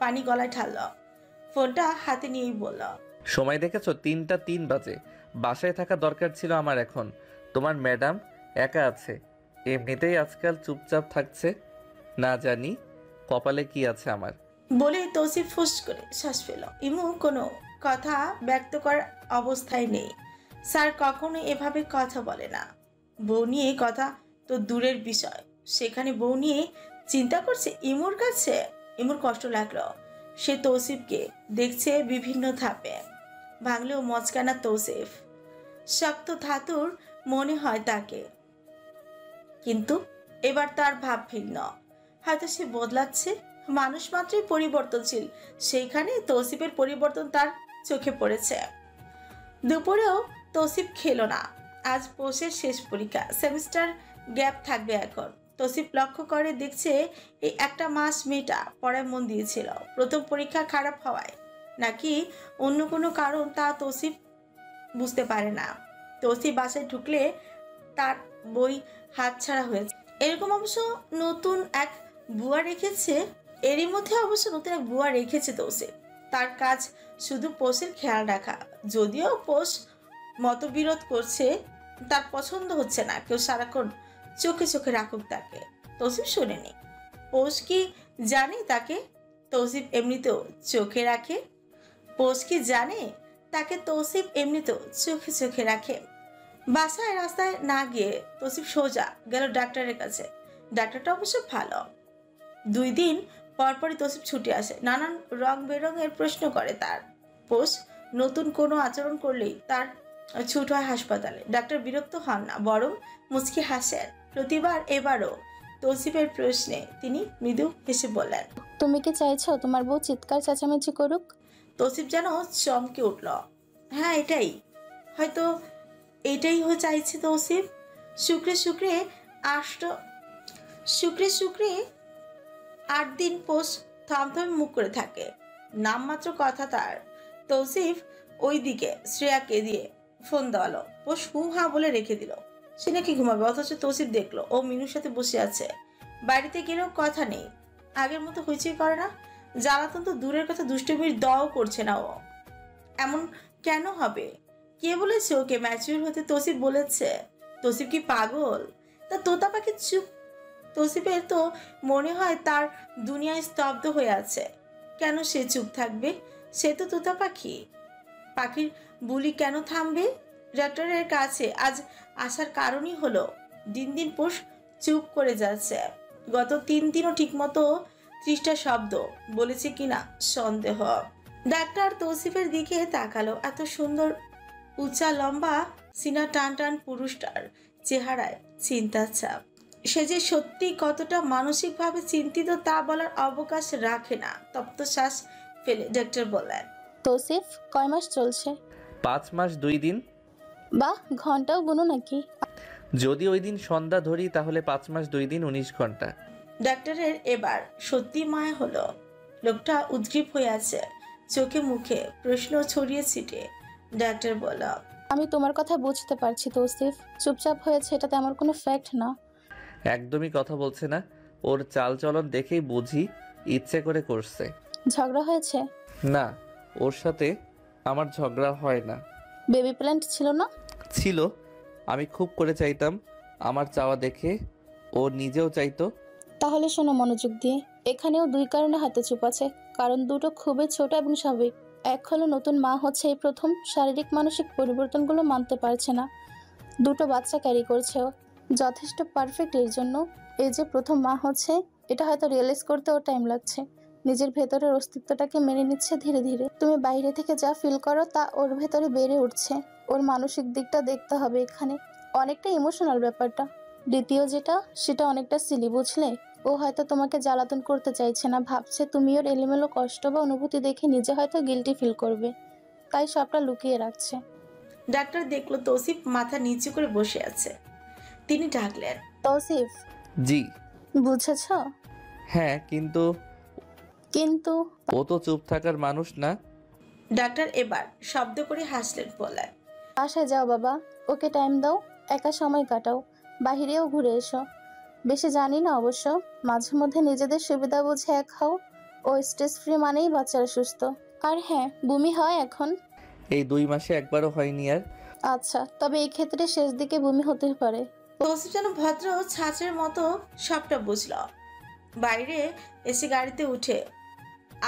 পানি গলায় ঢালল। ফোনটা হাতে নিয়েই বলল, সময় দেখেছো? 3টা 3 বাজে। বাসায় থাকা দরকার ছিল আমার এখন। তোমার ম্যাডাম একা আছে, এমনিতেই আজকাল চুপচাপ থাকছে। না জানি কপালে কি আছে আমার। বলে তৌসিফ ফুস করে শ্বাস ফেল। ইমু কোনো কথা ব্যক্ত করার অবস্থায় নেই। স্যার কখনো এভাবে কথা বলে না। বউ নিয়ে কথা তো দূরের বিষয়, সেখানে বউ নিয়ে চিন্তা করছে ইমুর কাছে। ইমুর কষ্ট লাগলো। সে তৌসিফকে দেখছে বিভিন্ন ধাপে। ভাঙলেও মচকানা তৌসিফ, শক্ত ধাতুর মনে হয় তাকে। কিন্তু এবার তার ভাব ভিন্ন। হয়তো সে বদলাচ্ছে। মানুষ মাত্রই পরিবর্তনশীল, সেইখানে তৌসিফের পরিবর্তন তার চোখে পড়েছে। দুপুরেও তৌসিফ খেলো না। আজ পোষের শেষ পরীক্ষা, সেমিস্টার গ্যাপ থাকবে এখন। তৌসিফ লক্ষ্য করে দেখছে এই একটা মাস মেয়েটা পড়ায় মন দিয়েছিল। প্রথম পরীক্ষা খারাপ হওয়ায় নাকি অন্য কোনো কারণ তা তৌসিফ বুঝতে পারে না। তৌসিফ বাসায় ঢুকলে তার বই হাতছাড়া হয়েছে। এরকম অবশ্য নতুন এক বুয়া রেখেছে। এরই মধ্যে অবশ্য নতুন এক বুয়া রেখেছে তৌসিফ। তার কাজ শুধু পোষের খেয়াল রাখা। যদিও পোষ মতবিরোধ করছে, তার পছন্দ হচ্ছে না কেউ সারাক্ষণ চোখে চোখে রাখুক তাকে। তৌসিফ শোনেনি। পোষ কি জানে তাকে তৌসিফ এমনিতেও চোখে রাখে? পোষ কি জানে তাকে তৌসিফ এমনিতেও চোখে চোখে রাখে? বাসায় রাস্তায় না গিয়ে তৌসিফ সোজা গেল ডাক্তারের কাছে। ডাক্তারটা অবশ্য ভালো। 2 দিন পরপরই তৌসিফ ছুটে আসে। নানান রং বেরঙের প্রশ্ন করে তার। পোষ নতুন কোনো আচরণ করলেই তার ছুট হয় হাসপাতালে। ডাক্তার বিরক্ত হন না, বরং মুচকি হাসেন। প্রতিবার এবারও তৌসিফের প্রশ্নে তিনি মৃদু হেসে বললেন, তুমি কি চাইছো তোমার বউ চিৎকার চেঁচামেচি করুক? তৌসিফ যেন চমকে উঠল। হ্যাঁ, হয়তো এটাই চাইছে তৌসিফ। শুক্রে 8 দিন পোষ থমথমে মুখ করে থাকে। নামমাত্র কথা তার। তৌসিফ ওই দিকে শ্রেয়াকে দিয়ে ফোন দেওয়ালো। পোষ হু হা বলে রেখে দিল। সে নাকি ঘুমাবে, অথচ তৌসিফ দেখলো ও মিনুর সাথে বসে আছে। বাড়িতে গেলেও কথা নেই, আগের মতো হইচই করে না। জ্বালাতন তো দূরের কথা, দুষ্টুমির দও করছে না ও। এমন কেন হবে? কে বলেছে ওকে ম্যাচিউর হতে? তৌসিফ বলেছে? তৌসিফ কি পাগল? তা তোতা পাখি চুপ। তৌসিফের তো মনে হয় তার দুনিয়ায় স্তব্ধ হয়ে আছে। কেন সে চুপ থাকবে? সে তো তোতা পাখি। পাখির বুলি কেন থামবে? ডাক্তারের কাছে আজ আসার কারণই হলো দিন দিন পোষ চুপ করে যাচ্ছে। গত 3 দিনও ঠিকমতো 30টা শব্দ বলেছে কিনা সন্দেহ। ডাক্তার তৌসিফের দিকে তাকালো। এত সুন্দর উঁচা লম্বা সিনা টান টান পুরুষটার চেহারায় চিন্তার ছাপ। সে যে সত্যি কতটা মানসিকভাবে চিন্তিত তা বলার অবকাশ রাখে না। তপ্ত শ্বাস ফেলে ডাক্তার বললেন, তৌসিফ, কয় মাস চলছে? 5 মাস 2 দিন। বাহ, ঘন্টাও গুনো নাকি? যদি ওই দিন সন্ধ্যা ধরি তাহলে 5 মাস 2 দিন 19 ঘন্টা। ডাক্তারের এবার সত্যি মায়া হলো। লোকটা উদ্গ্রীব হয়ে আছে, চোখে মুখে প্রশ্ন ছড়িয়ে ছিটিয়ে। ডাক্তার বলল, আমি তোমার কথা বুঝতে পারছি তৌসিফ, চুপচাপ হয়েছে এটা তেমন কোনো ফ্যাক্ট না। একদমই কথা বলছে না, ওর চালচলন দেখেই বুঝি ইচ্ছে করে করছে। ঝগড়া হয়েছে? না, ওর সাথে আমার ঝগড়া হয় না। বেবি প্ল্যান্ট ছিল না? ছিল, আমি খুব করে চাইতাম। আমার চাওয়া দেখে ও নিজেও চাইতো। তাহলে শোনো মনোযোগ দিয়ে, এখানেও 2 কারণে হাতে চুপ আছে। কারণ দুটো খুবই ছোট এবং স্বাভাবিক। এক হলো নতুন মা হচ্ছে এই প্রথম, শারীরিক মানসিক পরিবর্তনগুলো মানতে পারছে না, 2টো বাচ্চা ক্যারি করছে, যথেষ্ট পারফেক্ট এর জন্য। এই যে প্রথম মা হচ্ছে, এটা হয়তো রিয়েলাইজ করতেও টাইম লাগছে। নিজের ভেতরের অস্তিত্বটাকে মেনে নিচ্ছে ধীরে ধীরে। তুমি বাইরে থেকে যা ফিল করো তা ওর ভেতরে বেড়ে উঠছে। ওর মানসিক দিকটা দেখতে হবে এখানে, অনেকটা ইমোশনাল ব্যাপারটা। দ্বিতীয় যেটা, সেটা অনেকটা সিলি, বুঝলে? ও হয়তো তোমাকে জ্বালাতন করতে চাইছে না, ভাবছে তুমি ওর এলোমেলো কষ্ট বা অনুভূতি দেখে নিজে হয়তো গিল্টি ফিল করবে, তাই সবটা লুকিয়ে রাখছে। ডাক্তার দেখলো তৌসিফ মাথা নিচু করে বসে আছে। তিনি ডাকলেন, তৌসিফ। জি। বুঝেছ? হ্যাঁ, কিন্তু ও তো চুপ থাকার মানুষ না। ডাক্তার এবার শব্দ করে হাসলেন, বললেন, বাসায় যাও বাবা, ওকে টাইম দাও, একা সময় কাটাও, বাহিরেও ঘুরে এসো। বেশি জানি না অবশ্য, মাঝে মধ্যে নিজেদের সুবিধা বুঝে এক হও। ও স্ট্রেস ফ্রি মানেই বাচ্চারা সুস্থ। আর হ্যাঁ, বমি হয় এখন? এই 2 মাসে একবারও হয়নি। আর আচ্ছা, তবে এই ক্ষেত্রে শেষ দিকে বমি হতে পারে। তৌসিফ যেন ভদ্র ছাঁচের মতো সবটা বুঝল। বাইরে এসে গাড়িতে উঠে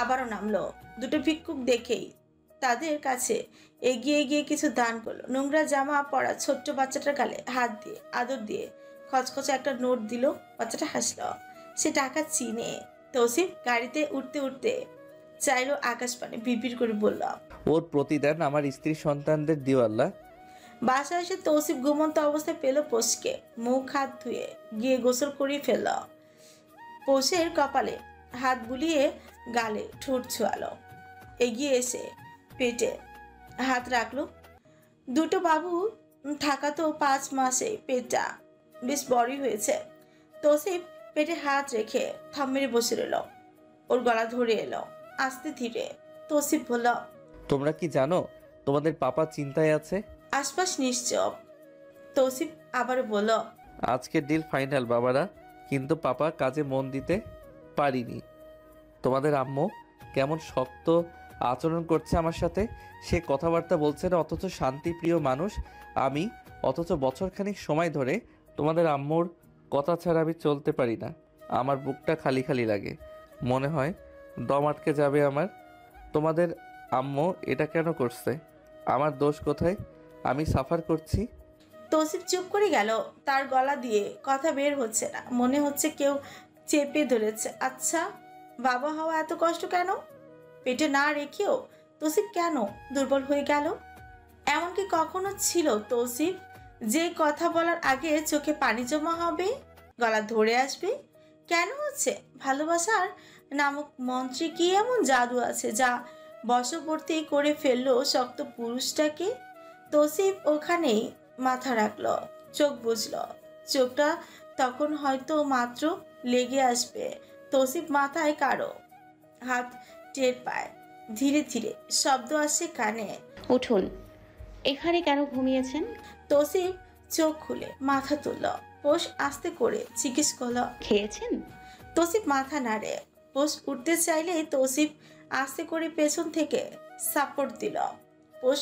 আবারও নামলো। 2টো ভিক্ষুক দেখেই তাদের কাছে এগিয়ে গিয়ে কিছু দান করলো। নোংরা জামা পরা ছোট্ট বাচ্চাটার গালে হাত দিয়ে আদর দিয়ে খচখচে একটা নোট দিল। বাচ্চাটা হাসলো, সে টাকা চিনে। তৌসিফ গাড়িতে উঠতে উঠতে চাইলো আকাশ পানে, বিপির করে বলল, ওর প্রতিদান আমার স্ত্রী সন্তানদের দিও আল্লাহ। বাসায় এসে তৌসিফ ঘুমন্ত অবস্থায় পেল পোষকে। মুখ হাত ধুয়ে গিয়ে গোসল করিয়ে ফেলল। পোষের কপালে হাত বুলিয়ে গালে ঠোঁট ছোঁয়ালো। এগিয়ে এসে পেটে হাত রাখলো। 2টো বাবু থাকা তো 5 মাসে পেটটা বেশ বড়ই হয়েছে। তৌসিফ পেটে হাত রেখে থাম মেরে বসে রইল। ওর গলা ধরে এলো আস্তে ধীরে। তৌসিফ বলল, তোমরা কি জানো তোমাদের পাপা চিন্তায় আছে? আশপাশ নিশ্চুপ। তৌসিফ আবারও বলল, আজকের ডিল ফাইনাল বাবারা, কিন্তু পাপা কাজে মন দিতে পারিনি। তোমাদের আম্মু কেমন শক্ত আচরণ করছে আমার সাথে। সে কথাবার্তা বলছে না, অথচ শান্তিপ্রিয় মানুষ আমি, অথচ বছরখানিক সময় ধরে তোমাদের আম্মুর কথা ছাড়া আমি চলতে পারি না। আমার বুকটা খালি খালি লাগে, মনে হয় দম আটকে যাবে আমার। তোমাদের আম্মু এটা কেন করছে? আমার দোষ কোথায়? আমি সাফার করছি। তৌসিফ চুপ করে গেল। তার গলা দিয়ে কথা বের হচ্ছে না, মনে হচ্ছে কেউ চেপে ধরেছে। আচ্ছা, বাবা হওয়া এত কষ্ট কেন? পেটে না রেখেও তৌসিফ কেন দুর্বল হয়ে গেল? এমনকি কখনো ছিল তৌসিফ যে কথা বলার আগে চোখে পানি জমা হবে, গলা ধরে আসবে? কেন হচ্ছে? ভালোবাসার নামক মন্ত্রে কি এমন জাদু আছে যা বশবর্তী করে ফেললো শক্ত পুরুষটাকে? তৌসিফ ওখানেই মাথা রাখলো, চোখ বুঝল। চোখটা তখন হয়তো মাত্র লেগে আসবে। তৌসিফ মাথায় কারো হাত টের পায়। ধীরে ধীরে শব্দ আসে কানে, উঠুন, এখানে কেন ঘুমিয়েছেন? তৌসিফ চোখ খুলে মাথা তুলল। পোষ আস্তে করে জিজ্ঞেস করল, খেয়েছেন? তৌসিফ মাথা নাড়ে। পোষ উঠতে চাইলে তৌসিফ আস্তে করে পেছন থেকে সাপোর্ট দিল। পোষ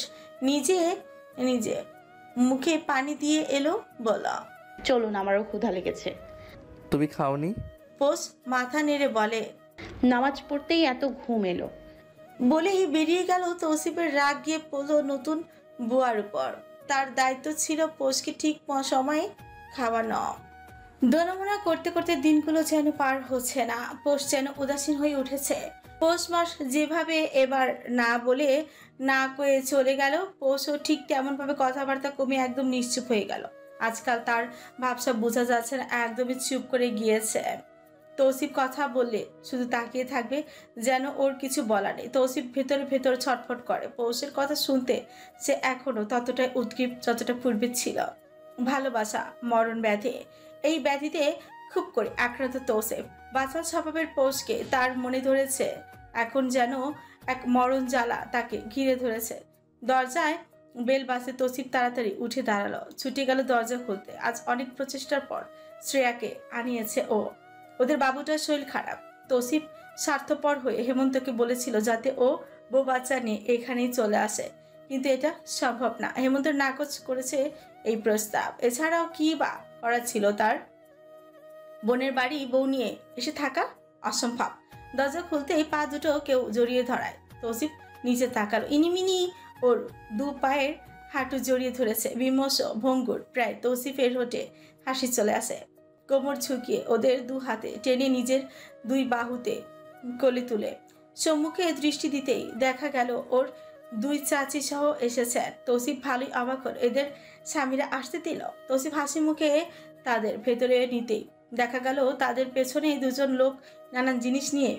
নিজে নিজে মুখে পানি দিয়ে এলো, বলল, চলুন, আমারও ক্ষুধা লেগেছে। তুমি খাওনি? পোষ মাথা নেড়ে বলে, নামাজ পড়তেই এত ঘুম এলো। বলেই বেরিয়ে গেল। তৌসিফের রাগ গিয়ে পড়লো নতুন বুয়ার উপর। তার দায়িত্ব ছিল পোষকে ঠিক সময়ে খাওয়ানো। দোনমনা করতে করতে দিনগুলো যেন পার হচ্ছে না। পোষ যেন উদাসীন হয়ে উঠেছে। পৌষ মাস যেভাবে এবার না বলে না কয়ে চলে গেল, পৌষও ঠিক তেমনভাবে কথাবার্তা কমিয়ে একদম নিশ্চুপ হয়ে গেল। আজকাল তার ভাবসাব বোঝা যাচ্ছে না, একদমই চুপ করে গিয়েছে। তৌসিফ কথা বললে শুধু তাকিয়ে থাকবে, যেন ওর কিছু বলা নেই। তৌসিফ ভেতরে ভেতরে ছটফট করে। পৌষের কথা শুনতে সে এখনো ততটাই উদ্গ্রীব যতটা পূর্বে ছিল। ভালোবাসা মরণ ব্যাধি, এই ব্যাধিতে খুব করে আক্রান্ত তৌসিফ। বাঁচার স্বভাবের পৌষকে তার মনে ধরেছে, এখন যেন এক মরণ জ্বালা তাকে ঘিরে ধরেছে। দরজায় বেল বাজতে তৌসিফ তাড়াতাড়ি উঠে দাঁড়ালো, ছুটে গেল দরজা খুলতে। আজ অনেক প্রচেষ্টার পর শ্রেয়াকে আনিয়েছে ও। ওদের বাবুটার শরীর খারাপ। তৌসিফ স্বার্থপর হয়ে হেমন্তকে বলেছিল যাতে ও বউ বাচ্চা নিয়ে এখানেই চলে আসে, কিন্তু এটা সম্ভব না। হেমন্ত নাকচ করেছে এই প্রস্তাব। এছাড়াও কি বা করা ছিল তার? বোনের বাড়ি বউ নিয়ে এসে থাকা অসম্ভব। দরজা খুলতেই পা দুটো কেউ জড়িয়ে ধরায়। তৌসিফ নিচে তাকালো, ইনিমিনি ওর দু পায়ের হাঁটু জড়িয়ে ধরেছে। বিমর্ষ ভঙ্গুর প্রায় তৌসিফের হোটে হাসি চলে আসে। কোমর ঝুঁকিয়ে ওদের দু হাতে টেনে নিজের দুই বাহুতে কোলে তুলে সম্মুখে দৃষ্টি দিতেই দেখা গেল ওর দুই চাচি সহ এসেছেন। তৌসিফ ভালোই অবাক হল, এদের স্বামীরা আসতে দিল। তৌসিফ হাসি মুখে তাদের ভেতরে নিতেই দেখা গেল তাদের পেছনে দুজন লোক নানান জিনিস নিয়ে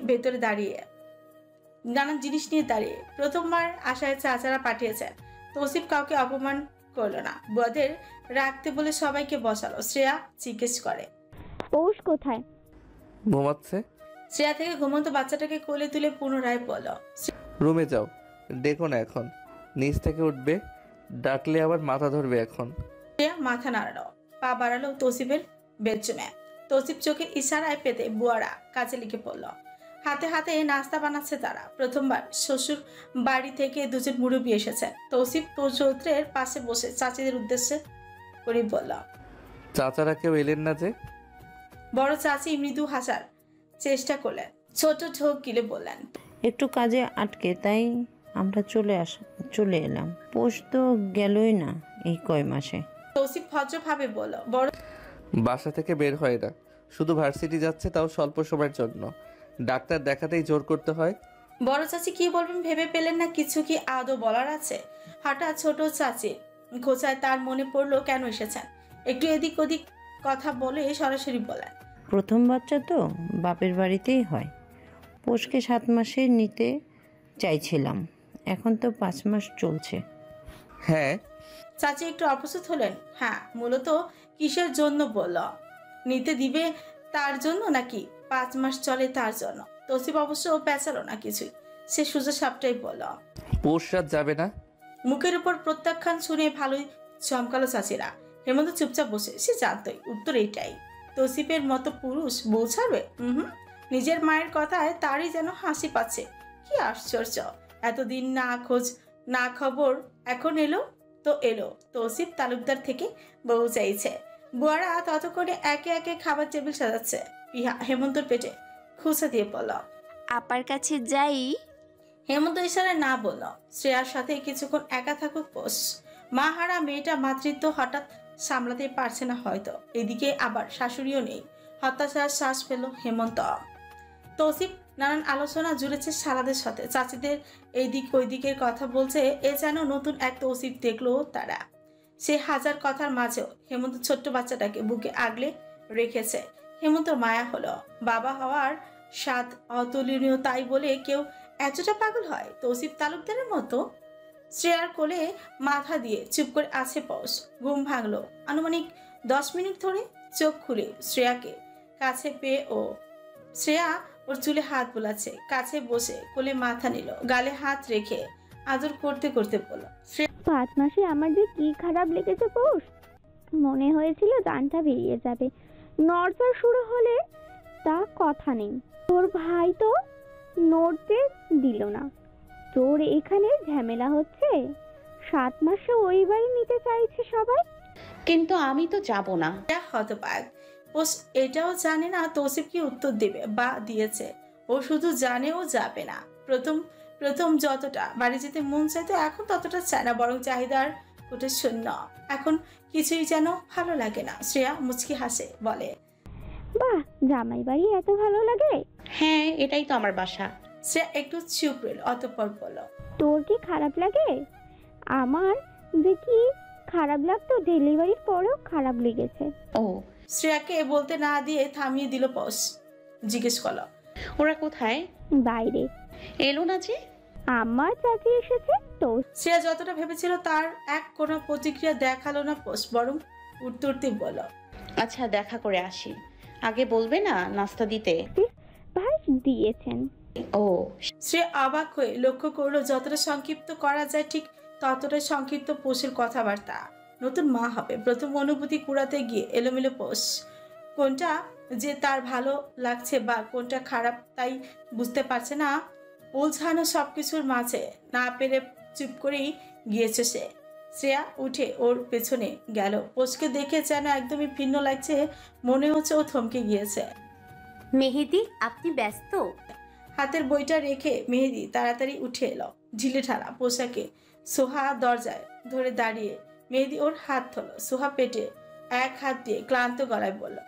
দাঁড়িয়ে। প্রথমবার আশায় চাচারা পাঠিয়েছেন। তৌসিফ কাউকে অপমান করলো না, বুয়াদের রাখতে বলে সবাইকে বসালো। শ্রেয়া জিজ্ঞেস করে, পৌষ কোথায়? ঘুমাচ্ছে। শ্রেয়া থেকে ঘুমন্ত বাচ্চাটাকে কোলে তুলে পুনরায় বলল, রুমে যাও, দেখো না এখন নিচ থেকে উঠবে, ডাকলে আবার মাথা ধরবে। এখন শ্রেয়া মাথা নাড়ালো, পা বাড়ালো তৌসিফের বেডরুমে। তৌসিফ চোখের ইশারায় পেতে বুয়ারা কাজে লিখে পড়ল। হাতে হাতে নাস্তা বানাচ্ছে তারা। প্রথমবার শ্বশুর বাড়ি থেকে দুজন মুরব্বী এসেছে। তৌসিফ চৌধুরীর পাশে বসে চাচিদের উদ্দেশ্যে করে বলল, চাচারা কেউ এলেন না যে? বড় চাচি মৃদু হাসার চেষ্টা করলেন, ছোট ঢোক গিলে বললেন, একটু কাজে আটকে তাই আমরা চলে এলাম। পোষ তো গেলই না এই কয় মাসে। তৌসিফ ভদ্রভাবে বলল, বড় বাসা থেকে বের হয় না, শুধু ভার্সিটি যাচ্ছে, তাও স্বল্প সময়ের জন্য। ডাক্তার দেখাতেই জোর করতে হয়। বড় চাচি কি বলবেন ভেবে পেলেন না। কিছু কি আদৌ বলার আছে? হঠাৎ ছোট চাচির খোঁচায় তার মনে পড়লো কেন এসেছেন। একটু এদিক ওদিক কথা বলে সরাসরি বলেন, প্রথম বাচ্চা তো বাপের বাড়িতেই হয়। পোষকে 7 মাসে নিতে চাইছিলাম, এখন তো 5 মাস চলছে। হ্যাঁ। চাচি একটু অপ্রস্তুত হলেন। হ্যাঁ, মূলত কিসের জন্য বলল? নিতে দিবে তার জন্য নাকি 5 মাস চলে তার জন্য? তৌসিফ অবশ্য পেঁচালো না কিছুই, সে সোজা সাপটাই বলল, পৌষ রাত যাবে না। মুখের উপর প্রত্যাখ্যান শুনে ভালোই চমকালো চাচিরা। হেমন্ত চুপচাপ বসে, সে জানতই উত্তর এইটাই। তৌসিফের মতো পুরুষ বউ ছাড়বে? নিজের মায়ের কথায় তারই যেন হাসি পাচ্ছে। কি আশ্চর্য, এতদিন না খোঁজ না খবর এখন এলো তো এলো। তৌসিফ তালুকদার থেকে বউ চাইছে। বুয়ারা ততক্ষণে একে একে খাবার টেবিল সাজাচ্ছে। পিহা হেমন্তর পেটে খুঁচা দিয়ে বলল, আপার কাছে যাই। হেমন্ত ইশারায় না বলল। শ্রেয়ার সাথে কিছুক্ষণ একা থাকুক পোষ। মা হারা মেয়েটা মাতৃত্ব হঠাৎ সামলাতে পারছে না হয়তো। এদিকে আবার শাশুড়িও নেই। হতাশার শ্বাস ফেল হেমন্ত। তৌসিফ নানান আলোচনা জুড়েছে সারাদের সাথে। চাচিদের এইদিক ওই দিকের কথা বলছে। এ যেন নতুন এক তৌসিফ দেখলো তারা। সে হাজার কথার মাঝেও হেমন্ত ছোট্ট বাচ্চাটাকে বুকে আগলে রেখেছে। হেমন্তর মায়া হলো। বাবা হওয়ার স্বাদ অতুলনীয়, তাই বলে কেউ এতটা পাগল হয় তৌসিফ তালুকদারের মতো? শ্রেয়ার কোলে মাথা দিয়ে চুপ করে আছে পৌষ। ঘুম ভাঙলো আনুমানিক 10 মিনিট ধরে। চোখ খুলে শ্রেয়াকে কাছে পেয়ে শ্রেয়া ওর চুলে হাত বোলাচ্ছে। কাছে বসে কোলে মাথা নিল, গালে হাত রেখে আদর করতে করতে বলল, 5 মাসে আমার যে কি খারাপ লেগেছে পৌষ। মনে হয়েছিল জানটা বেরিয়ে যাবে। নড়চড় শুরু হলে তা কথা নেই। তোর ভাই তো নড়তে দিল না। তোর এখানে ঝামেলা হচ্ছে। 7 মাসে ওই বাড়ি নিতে চাইছে সবাই, কিন্তু আমি তো যাব না। হতবাক পোষ এটাও জানে না তৌসিফ কি উত্তর দেবে বা দিয়েছে। ও শুধু জানে ও যাবে না। প্রথম যতটা বাড়ি যেতে মন চাইতো এখন ততটা চায় না, বরং চাহিদার কোটে শূন্য। এখন কিছুই যেন ভালো লাগে না। শ্রেয়া মুচকি হাসে, বলে, বাহ, জামাই বাড়ি এত ভালো লাগে? হ্যাঁ, এটাই তো আমার বাসা। শ্রেয়া একটু চুপ রইল, অতঃপর বলল, তোর কি খারাপ লাগে? আমার যে কি খারাপ লাগতো, ডেলিভারির পরেও খারাপ লেগেছে। ও। শ্রেয়াকে বলতে না দিয়ে থামিয়ে দিল পস। জিজ্ঞেস করলো, ওরা কোথায়? বাইরে। এলো না যে? আমার চাচি এসেছে তো। শ্রেয়া যতটা ভেবেছিল তার এক কোনো প্রতিক্রিয়া দেখালো না পস, বরং উঠতে উঠতে বলল, আচ্ছা দেখা করে আসি, আগে বলবে না নাস্তা দিতে? ভাই দিয়েছেন। ও। শ্রেয়া অবাক হয়ে লক্ষ্য করলো যতটা সংক্ষিপ্ত করা যায় ঠিক ততটাই সংক্ষিপ্ত পোষের কথাবার্তা। নতুন মা হবে, প্রথম অনুভূতি কুড়াতে গিয়ে এলোমেলো পোষ। কোনটা যে তার ভালো লাগছে বা কোনটা খারাপ তাই বুঝতে পারছে না। উলঝানো সবকিছুর মাঝে না পেরে চুপ করেই গিয়েছে সে। শ্রেয়া উঠে ওর পেছনে গেল। পোষকে দেখে যেন একদমই ভিন্ন লাগছে, মনে হচ্ছে ও থমকে গিয়েছে। মেহেদি, আপনি ব্যস্ত? হাতের বইটা রেখে মেহেদি তাড়াতাড়ি উঠে এলো। ঢিলে ঢালা পোশাকে সোহা দরজায় ধরে দাঁড়িয়ে। মেহেদি ওর হাত ধরল। সোহা পেটে এক হাত দিয়ে ক্লান্ত গলায় বলল,